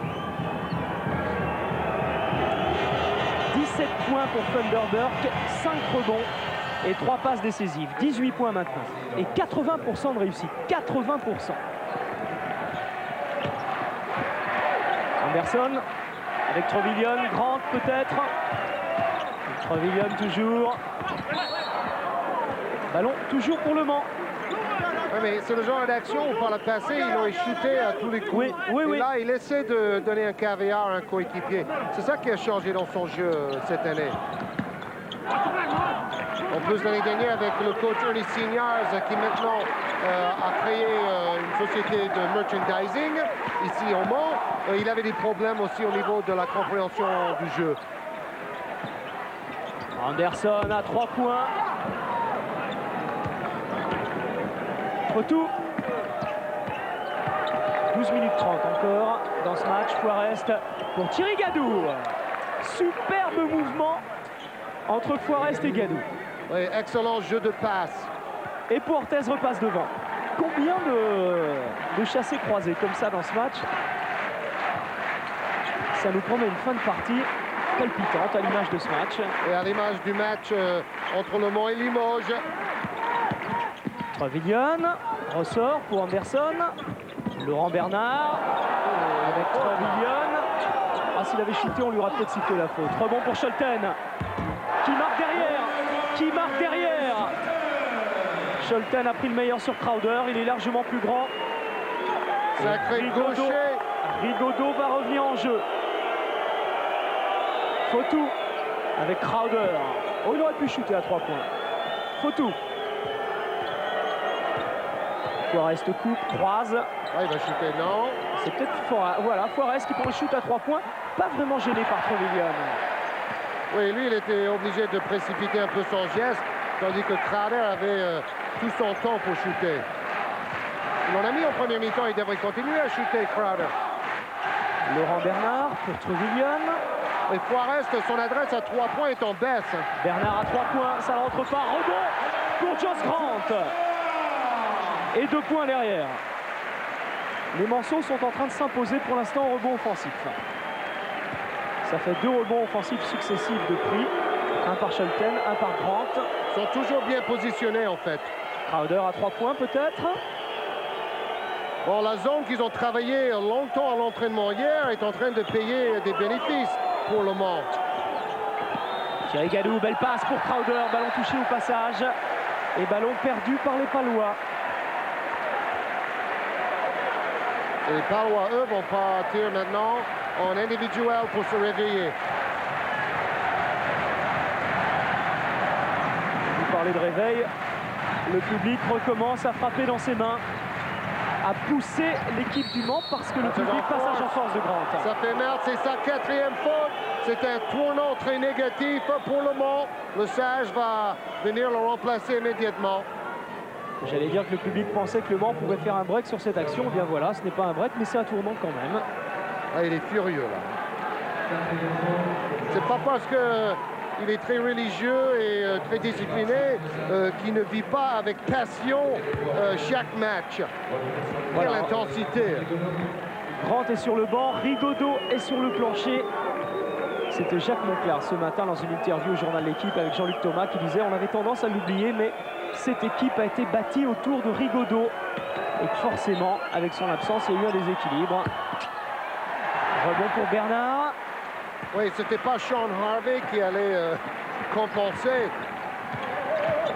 17 points pour Funderburg, 5 rebonds et 3 passes décisives. 18 points maintenant. Et 80% de réussite. 80%. Anderson avec Trevillon, Grant peut-être. Trevillon toujours. Ballon toujours pour le Mans. Oui, mais c'est le genre d'action où par le passé, il aurait shooté à tous les coups. Et là, il essaie de donner un caviar à un coéquipier. C'est ça qui a changé dans son jeu cette année. En plus, l'année dernière, avec le coach Ernest Signars, qui maintenant a créé une société de merchandising ici au Mans, il avait des problèmes aussi au niveau de la compréhension du jeu. Anderson à 3 points. Fotou. 12 minutes 30 encore dans ce match. Forrest pour Thierry Gadou. Superbe mouvement entre Forrest et Gadou. Oui, excellent jeu de passe. Et Puertez repasse devant. Combien de chassés croisés comme ça dans ce match? Ça nous promet une fin de partie palpitante à l'image de ce match. Et à l'image du match entre Le Mans et Limoges. Trevillon ressort pour Anderson. Laurent Bernard. faute. Trevilion. Ah, s'il avait chuté, on lui aurait peut-être sifflé la faute. Rebond pour Scholten. Qui marque derrière. Qui marque derrière. Scholten a pris le meilleur sur Crowder. Il est largement plus grand. Sacré gaucher. Rigaudot va revenir en jeu. Fautou avec Crowder. Oh, il aurait pu shooter à 3 points. Fautou. Forest coupe, croise. Ah, il va shooter, non. C'est peut-être voilà, Forest qui prend le shoot à 3 points. Pas vraiment gêné par Trevilion. Oui, lui, il était obligé de précipiter un peu son geste, tandis que Crowder avait tout son temps pour shooter. Mon ami, en première mi-temps, il devrait continuer à shooter, Crowder. Laurent Bernard pour Trevilion. Et Forest, son adresse à 3 points est en baisse. Bernard à 3 points, ça ne rentre pas. Rebond pour Josh Grant. Et 2 points derrière. Les Manceaux sont en train de s'imposer pour l'instant au rebond offensif. Ça fait 2 rebonds offensifs successifs de prix. Un par Scholten, un par Grant. Ils sont toujours bien positionnés en fait. Crowder à 3 points peut-être. Bon, la zone qu'ils ont travaillé longtemps à l'entraînement hier est en train de payer des bénéfices pour le Mans. Thierry Gadou, belle passe pour Crowder. Ballon touché au passage. Et ballon perdu par les Palois. Et les Palois, eux, vont partir maintenant en individuel pour se réveiller. Vous parlez de réveil. Le public recommence à frapper dans ses mains, à pousser l'équipe du Mans parce que le public passage en force de Grant. Ça fait merde, c'est sa 4e faute. C'est un tournant très négatif pour le Mans. Le Sage va venir le remplacer immédiatement. J'allais dire que le public pensait que le Mans pouvait faire un break sur cette action. Bien voilà, ce n'est pas un break, mais c'est un tournant quand même. Ah, il est furieux là. C'est pas parce qu'il est très religieux et très discipliné qu'il ne vit pas avec passion chaque match. Quelle intensité. Grant est sur le banc, Rigaudot est sur le plancher. C'était Jacques Monclar ce matin dans une interview au journal L'Équipe avec Jean-Luc Thomas qui disait on avait tendance à l'oublier, mais cette équipe a été bâtie autour de Rigaudot et forcément avec son absence il y a eu un déséquilibre. Rebond pour Bernard. Oui, c'était pas Sean Harvey qui allait compenser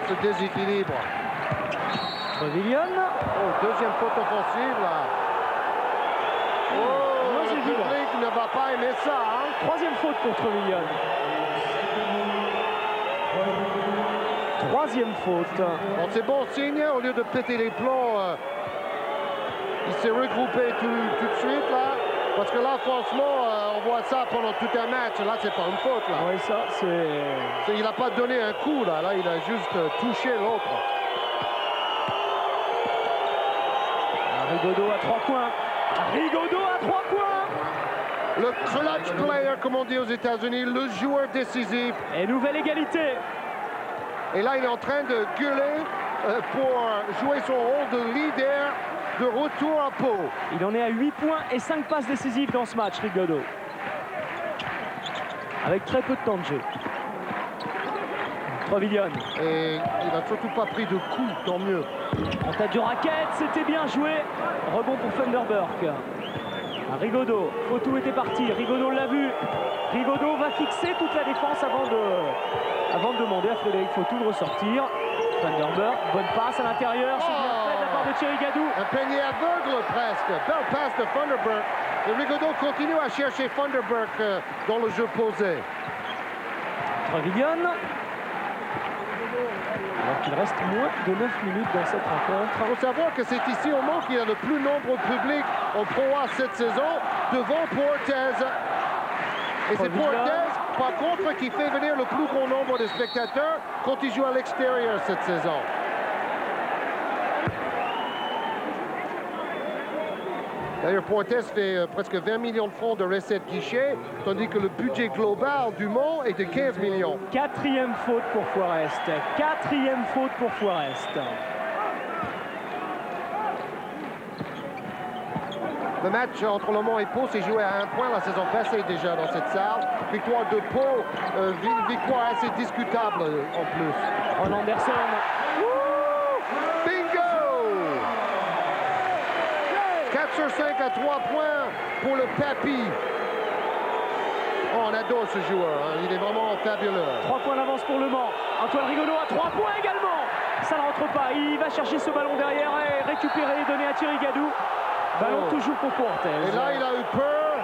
ce déséquilibre. Trevilion. Oh, deuxième faute offensive là. Oh, le public ne va pas aimer ça. Hein? Troisième faute pour Trevilion. Troisième faute. Bon, c'est bon signe, au lieu de péter les plombs, il s'est regroupé tout de suite là. Parce que là, franchement, on voit ça pendant tout un match. Là, c'est pas une faute là. Oui, ça, c'est... Il n'a pas donné un coup là. Là, il a juste touché l'autre. Rigaudot à 3 points. Rigaudot à 3 points. Le clutch player, comme on dit aux États-Unis, le joueur décisif. Et nouvelle égalité. Et là, il est en train de gueuler pour jouer son rôle de leader de retour à Pau. Il en est à 8 points et 5 passes décisives dans ce match, Rigaudot. Avec très peu de temps de jeu. Trevilion. Et il n'a surtout pas pris de coups, tant mieux. En tête de raquette, c'était bien joué. Rebond pour Thunderberg. Rigaudot, Fautou était parti, Rigaudot l'a vu. Rigaudot va fixer toute la défense avant de demander à Frédéric Fautou de ressortir. Thunderberg, bonne passe à l'intérieur, c'est bien fait de la part de Thierry Gadou. Un panier aveugle presque, belle passe de Thunderberg. Et Rigaudot continue à chercher Thunderberg dans le jeu posé. Trevilion. Alors qu'il reste moins de 9 minutes dans cette rencontre. Il faut savoir que c'est ici au Mans qu'il y a le plus nombreux public en Pro A cette saison, devant Portez. Et c'est Portez, par contre, qui fait venir le plus grand nombre de spectateurs quand il joue à l'extérieur cette saison. D'ailleurs, Portez fait presque 20 millions de francs de recettes guichet, tandis que le budget global du Mans est de 15 millions. Quatrième faute pour Forest. Quatrième faute pour Forest. Le match entre Le Mans et Pau s'est joué à 1 point la saison passée déjà dans cette salle. Victoire de Pau, victoire assez discutable en plus. Ron Anderson. Bingo! 4 sur 5 à 3 points pour le Papy. Oh, on adore ce joueur, hein. Il est vraiment fabuleux. 3 points d'avance pour Le Mans. Antoine Rigaudot à 3 points également. Ça ne rentre pas. Il va chercher ce ballon derrière et récupérer et donner à Thierry Gadou. Ballon toujours pour Portez. Et là, il a eu peur.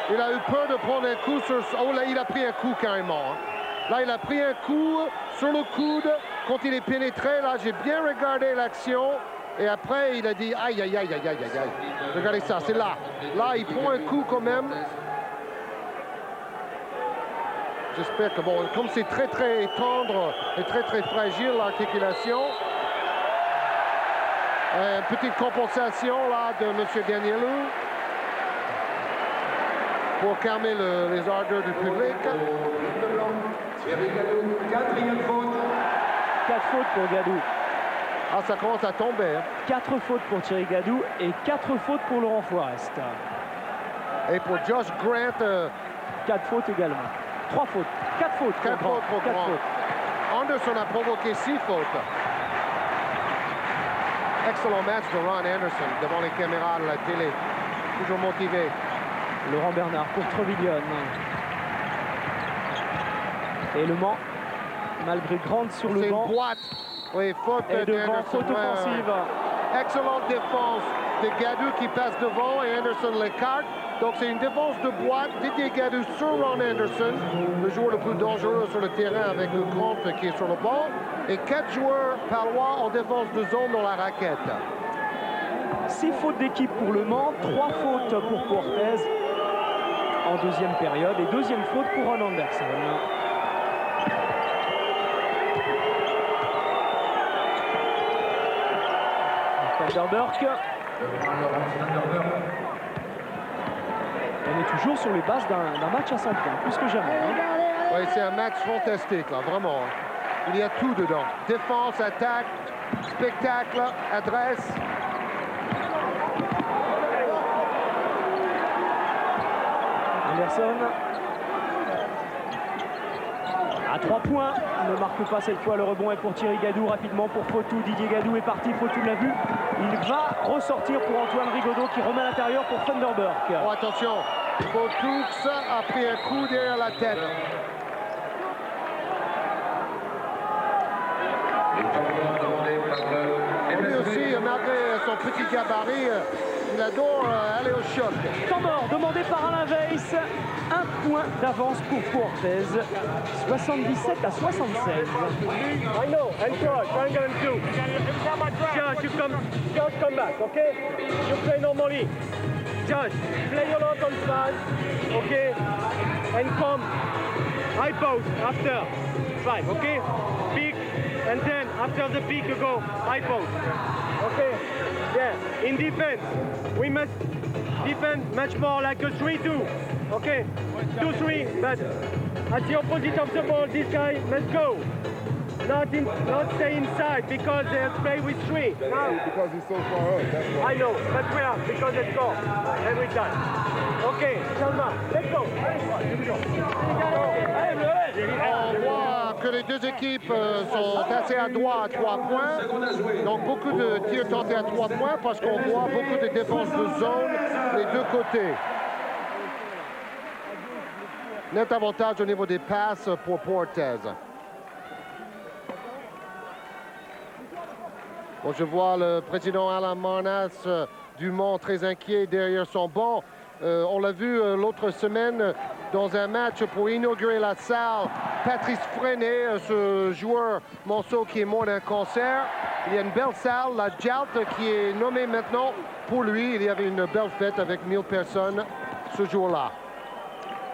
Il a eu peur de prendre un coup sur... Oh là, il a pris un coup carrément. Hein. Là, il a pris un coup sur le coude. Quand il est pénétré, là, j'ai bien regardé l'action. Et après, il a dit aïe, aïe, aïe, aïe, aïe, aïe. Regardez ça, c'est là. Là, il prend un coup quand même. J'espère que, bon, comme c'est très, très tendre et très, très fragile, l'articulation. Une petite compensation, là, de M. Danielou pour calmer les ardeurs du public. 4 fautes pour Gadou. Ah, ça commence à tomber. Hein. 4 fautes pour Thierry Gadou et 4 fautes pour Laurent Forest. Et pour Josh Grant... 4 fautes également. 3 fautes. 4 fautes. 4 fautes pour Grant. Anderson a provoqué 6 fautes. Excellent match de Ron Anderson devant les caméras de la télé. Toujours motivé. Laurent Bernard pour Trevillon. Et Le Mans, malgré Grant sur le banc. C'est une boîte. Oui, faute devant, faute offensive. Excellente défense de Gadou qui passe devant et Anderson l'écarte. Donc c'est une défense de boîte. Didier Gadou sur Ron Anderson, le joueur le plus dangereux sur le terrain avec le Grant qui est sur le banc. Et 4 joueurs palois en défense de zone dans la raquette. 6 fautes d'équipe pour Le Mans, 3 fautes pour Portez en deuxième période et deuxième faute pour Ron Anderson. Vanderburg. On est toujours sur les bases d'un match à 100 points, plus que jamais. Hein. Oui, c'est un match fantastique, là, vraiment. Il y a tout dedans. Défense, attaque, spectacle, adresse. Anderson. À 3 points, il ne marque pas cette fois. Le rebond est pour Thierry Gadou. Rapidement pour Fotou. Didier Gadou est parti. Fotou l'a vu. Il va ressortir pour Antoine Rigaudot qui remet à l'intérieur pour Vanderburg. Oh, attention, Fotou a pris un coup derrière la tête. Lui aussi, malgré son petit gabarit, il adore aller au choc. Temps mort demandé par Alain Weiss. 1 point d'avance pour Portez. 77 à 76. I know, and George, what I'm going to do. George, come back, okay? You play normally. George, play a lot on side, okay? And come. High post after. 5, okay? Peak, and then after the peak you go high post. Okay? Yeah. In defense, we must defend much more like a 3-2. Okay? 2-3, but at the opposite of the ball, this guy must go. Not stay inside because they play with 3. Now, because he's so far up. That's why. I know, but we are because they score every time. Okay, Salma, let's go. Here we go. On voit que les deux équipes sont assez adroites à 3 points. Donc beaucoup de tirs tentés à 3 points parce qu'on voit beaucoup de défense de zone les deux côtés. Net avantage au niveau des passes pour Portez. Bon, je vois le président Alain Marnas du Mans très inquiet derrière son banc. On l'a vu l'autre semaine dans un match pour inaugurer la salle. Patrice Freinet, ce joueur Monceau qui est mort d'un cancer. Il y a une belle salle, la Jalt, qui est nommée maintenant pour lui. Il y avait une belle fête avec 1000 personnes ce jour-là.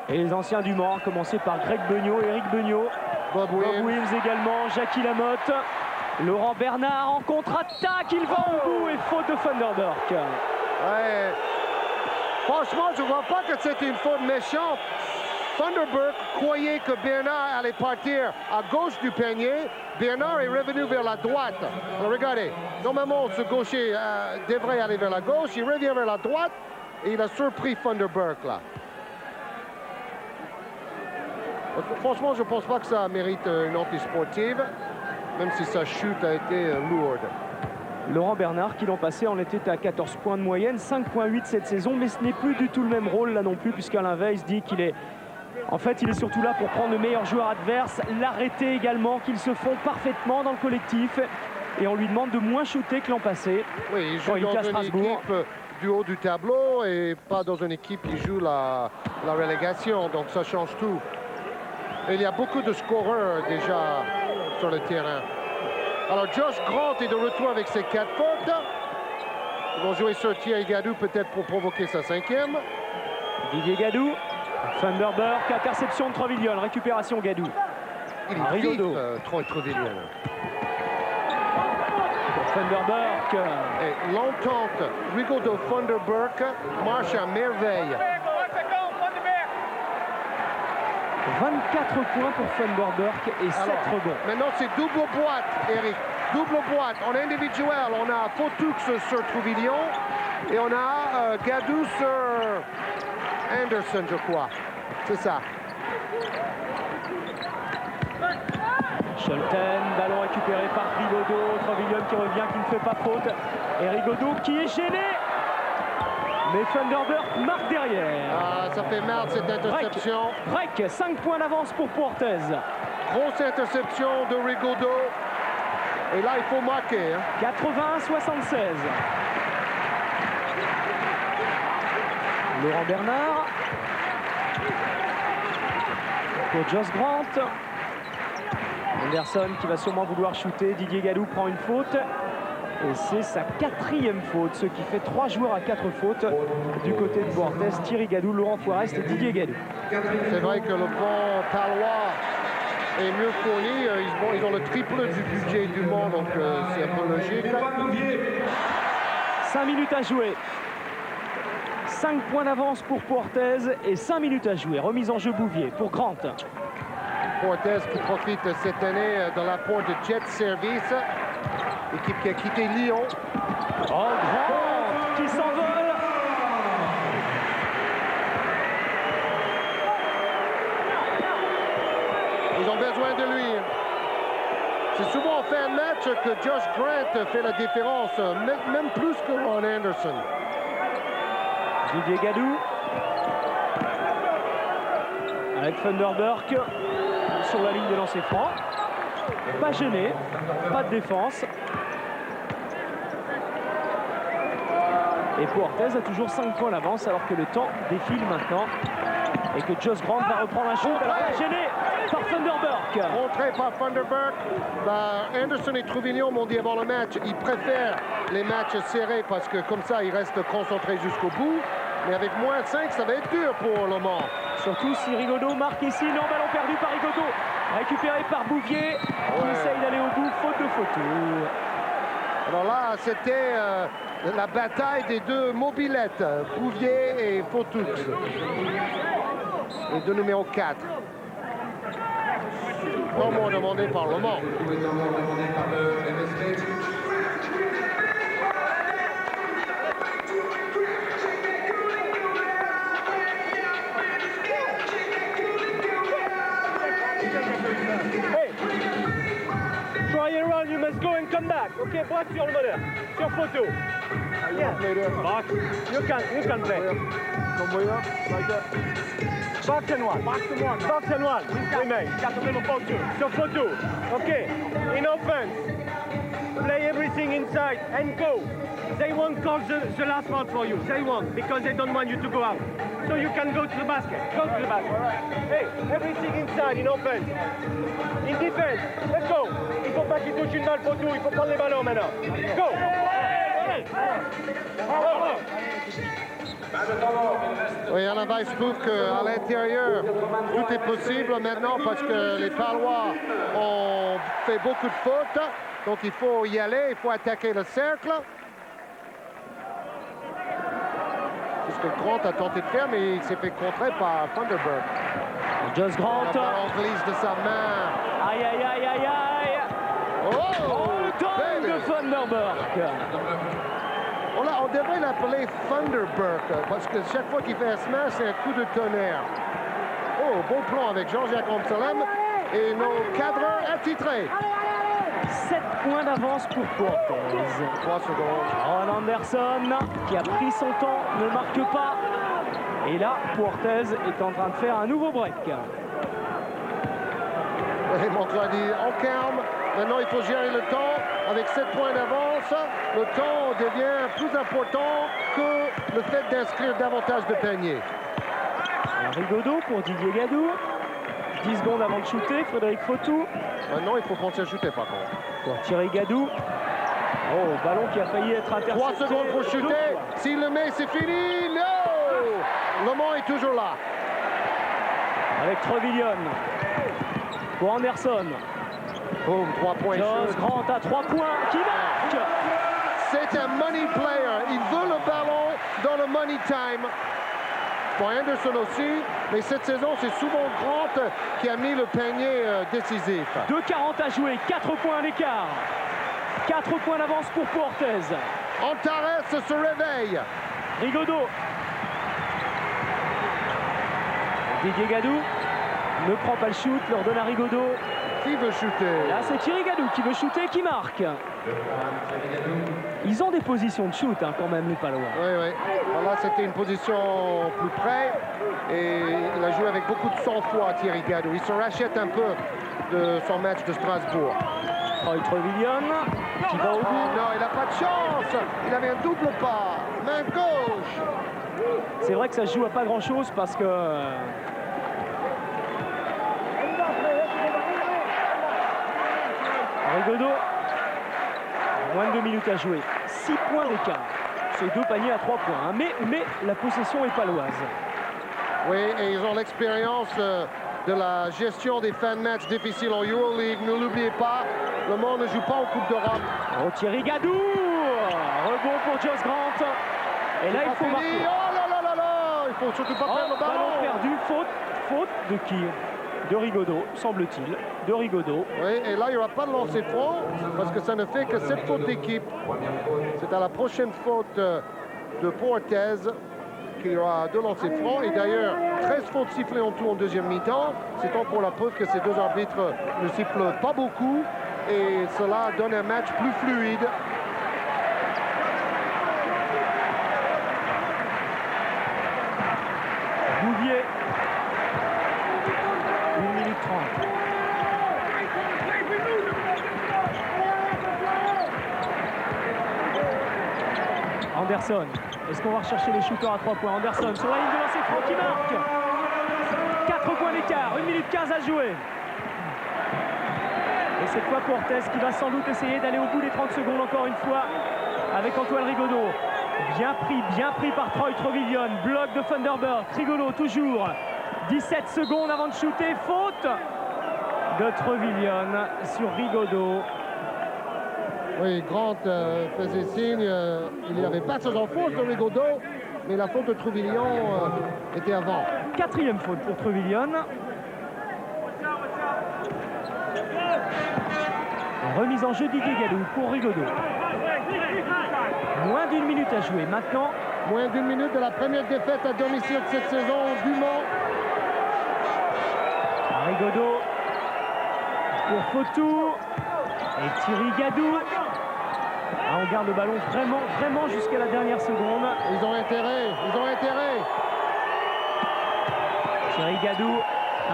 Et les anciens du Mans, commencé par Greg Beugnot, Éric Beugnot, Bob Williams également, Jackie Lamotte, Laurent Bernard en contre-attaque, il va au bout et faute de Vanderburg. Ouais. Franchement, je ne vois pas que c'était une faute méchante. Vanderburg croyait que Bernard allait partir à gauche du panier. Bernard est revenu vers la droite. Alors, regardez, normalement, ce gaucher devrait aller vers la gauche. Il revient vers la droite et il a surpris Vanderburg là. Franchement, je ne pense pas que ça mérite une anti-sportive, même si sa chute a été lourde. Laurent Bernard qui l'an passé en était à 14 points de moyenne, 5,8 cette saison, mais ce n'est plus du tout le même rôle là non plus, puisqu'Alain Weiss dit qu'il est... En fait, il est surtout là pour prendre le meilleur joueur adverse, l'arrêter également, qu'ils se font parfaitement dans le collectif. Et on lui demande de moins shooter que l'an passé. Oui, il joue dans une équipe du haut du tableau et pas dans une équipe qui joue la relégation, donc ça change tout. Et il y a beaucoup de scoreurs déjà sur le terrain. Alors Josh Grant est de retour avec ses 4 fautes. Ils vont jouer sur Thierry Gadou peut-être pour provoquer sa 5e. Didier Gadou, Thunderburk, interception de Trevilion, récupération Gadou. Il est vif, Trevilion. Thunderburk. Et l'entente Rigaudot Thunderburk marche à merveille. 24 points pour Thunderburk et 7 rebonds. Maintenant, c'est double boîte, Eric. Double boîte. En individuel, on a Fotoux sur Trouvillon et on a Gadou sur Anderson, je crois. C'est ça. Scholten, ballon récupéré par Rigaudot. Trevilion qui revient, qui ne fait pas faute. Et Rigaudot qui est gêné. Mais Thunderburk marque derrière. Ah, ça fait mal cette interception. Break, 5 points d'avance pour Puertez. Grosse interception de Rigaudot. Et là, il faut marquer. 81-76. Laurent Bernard. Pour Josh Grant. Anderson qui va sûrement vouloir shooter. Didier Gadou prend une faute. Et c'est sa 4e faute, ce qui fait 3 joueurs à 4 fautes du côté de Puertez. Thierry Gadou, Laurent Forest et Didier Gadou. C'est vrai que le banc palois est mieux fourni. Ils ont le triple du budget du monde, donc c'est un peu logique. 5 minutes à jouer. 5 points d'avance pour Puertez et 5 minutes à jouer. Remise en jeu Bouvier pour Grant. Puertez qui profite cette année de l'apport de Jet Service. Équipe qui a quitté Lyon. Oh, Grant qui s'envole. Ils ont besoin de lui. C'est souvent en fin de match que Josh Grant fait la différence, même plus que Ron Anderson. Didier Gadou. Avec Thunderburk sur la ligne de lancer franc. Pas gêné, pas de défense. Et Puertez a toujours 5 points d'avance alors que le temps défile maintenant. Et que Josh Grant va reprendre un shoot. Alors pas gêné par Thunderburk. Contré par Thunderburk. Anderson et Trouvillon m'ont dit avant le match, ils préfèrent les matchs serrés parce que comme ça, ils restent concentrés jusqu'au bout. Mais avec moins 5, ça va être dur pour Le Mans. Surtout si Rigaudot marque ici. Non, ballon perdu par Rigaudot. Récupéré par Bouvier, qui essaye d'aller au bout, faute de photo. Alors là, c'était la bataille des deux mobilettes, Bouvier et Fotoux. Les deux numéros 4. Comment demandé par Le Mans. You must go and come back. Ok, braque sur le meneur. Sur photo. Yeah. Braque. You can play. Like that. Box and one. Box and one. Remain. Sur photo. Ok. In offense. Play everything inside and go. They won't call the last one for you. They won't because they don't want you to go out. So you can go to the basket. Go to the basket. Hey, everything inside in offense. In defense. Let's go. Il faut pas qu'il touche une balle photo. Il faut prendre les ballons maintenant. Go. Oui, Alain Weiss trouve qu'à l'intérieur, tout est possible maintenant parce que les Palois ont fait beaucoup de fautes. Donc il faut y aller, il faut attaquer le cercle. C'est ce que Grant a tenté de faire, mais il s'est fait contrer par Thunderburk. Josh Grant. On glisse de sa main. Aïe, aïe, aïe, aïe, aïe. Oh, le dunk de Thunderburk. On devrait l'appeler Thunderburk, parce que chaque fois qu'il fait un smash, c'est un coup de tonnerre. Oh, bon plan avec Jean-Jacques Amsalem et nos cadreurs attitrés. 7 points d'avance pour Puertez. 3 secondes. Ron Anderson, qui a pris son temps, ne marque pas. Et là, Puertez est en train de faire un nouveau break. Et Montoya dit on calme. Maintenant, il faut gérer le temps. Avec 7 points d'avance, le temps devient plus important que le fait d'inscrire davantage de paniers. Rigaudot pour Didier Gadou. 10 secondes avant de shooter, Frédéric Fautou. Maintenant, il faut penser à shooter par contre. Pour Thierry Gadou. Oh, ballon qui a failli être intercepté. 3 secondes pour shooter. S'il le met, c'est fini. Non! Le Mans est toujours là. Avec Trevillon. Pour Anderson. Boum, 3 points. Josh Grant à 3 points qui marque. C'est un money player. Il veut le ballon dans le money time. Pour Anderson aussi, mais cette saison, c'est souvent Grant qui a mis le panier décisif. 2:40 à jouer, 4 points d'écart. 4 points d'avance pour Puertez. Antares se réveille. Rigaudot. Didier Gadou ne prend pas le shoot, leur donne à Rigaudot. Qui veut shooter? Là, c'est Thierry Gadou qui veut shooter, qui marque. Ils ont des positions de shoot quand même, les Palois. Oui, oui. Voilà, c'était une position plus près. Et il a joué avec beaucoup de sang-froid, Thierry Gadou. Il se rachète un peu de son match de Strasbourg. Troy Trevillon qui va au bout. Non, il n'a pas de chance. Il avait un double pas. Main gauche. C'est vrai que ça se joue à pas grand-chose parce que... Rigaudot, moins de 2 minutes à jouer. 6 points d'écart. C'est 2 paniers à 3 points. Mais la possession est paloise. Oui, et ils ont l'expérience de la gestion des fins de match difficiles en Euroleague. Ne l'oubliez pas, le Mans ne joue pas en Coupe d'Europe. Oh, Thierry Gadou. Rebond pour Josh Grant. Et là, il faut marquer. Oh là là là là. Il faut surtout pas perdre le ballon. Ballon perdu. Faute de qui? De Rigaudot, semble-t-il. De Rigaudot. Oui, et là, il n'y aura pas de lancer franc parce que ça ne fait que 7 fautes d'équipe. C'est à la prochaine faute de Puertez qu'il y aura 2 lancers francs. Et d'ailleurs, 13 fautes sifflées en tout en deuxième mi-temps. C'est tant pour la preuve que ces 2 arbitres ne sifflent pas beaucoup. Et cela donne un match plus fluide. Bouvier. 1 minute 30. Anderson. Est-ce qu'on va rechercher les shooters à 3 points? Anderson sur la ligne de lancer franc qui marque. 4 points d'écart. 1 minute 15 à jouer. Et cette fois Puertez qui va sans doute essayer d'aller au bout des 30 secondes encore une fois avec Antoine Rigaudot. Bien pris par Troy Trevillon. Bloc de Thunderbird. Rigaudot toujours. 17 secondes avant de shooter. Faute de Trevillon sur Rigaudot. Oui, Grant faisait signe. Il n'y avait pas de faute de Rigaudot, mais la faute de Trevillon était avant. 4e faute pour Trevillon. Remise en jeu Didier Gadou pour Rigaudot. Moins d'1 minute à jouer maintenant. Moins d'1 minute de la première défaite à domicile de cette saison du Mans. Rigaudot pour Fautou et Thierry Gadou. On garde le ballon vraiment jusqu'à la dernière seconde. Ils ont intérêt. Thierry Gadou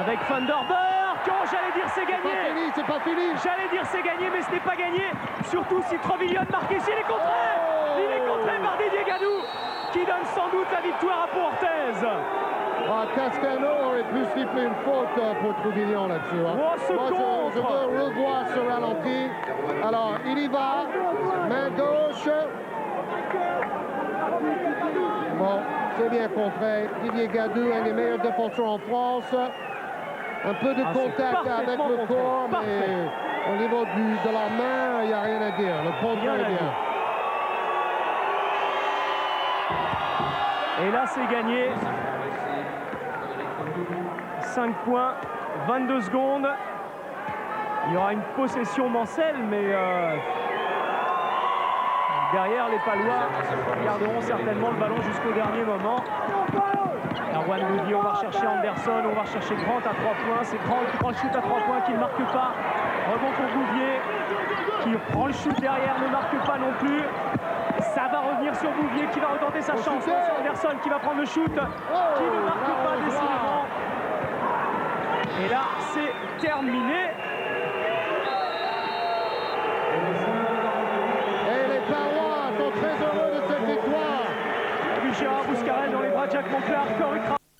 avec Thunderbird. Oh, j'allais dire c'est gagné. C'est pas fini. J'allais dire c'est gagné, mais ce n'est pas gagné. Surtout si Trevillon marque ici. Il est contré. Il est contré par Didier Gadou, qui donne sans doute la victoire à Puertez. Castano aurait pu siffler une faute pour Trevillon là-dessus. Je veux revoir ce ralenti. Alors, il y va. Main gauche. Bon, c'est bien contré. Didier Gadou, un des meilleurs défenseurs en France. Un peu de contact avec le corps, mais au niveau de la main, il n'y a rien à dire. Le contrôle est bien. Et là, c'est gagné. 5 points, 22 secondes. Il y aura une possession Mancel, mais derrière, les Palois garderont certainement le ballon jusqu'au dernier moment. Erwan Bouvier, on va rechercher Anderson, on va rechercher Grant à 3 points. C'est Grant qui prend le shoot à 3 points, qui ne marque pas. Rebond pour Bouvier. prend le shoot derrière, ne marque pas non plus. Ça va revenir sur Bouvier qui va retenter sa chance. C'est Anderson qui va prendre le shoot, qui ne marque pas décidément. Et là, c'est terminé. Et les Parois sont très heureux de cette victoire. Gérard Bouscarel dans les bras de Jacques Monclar, corps ultra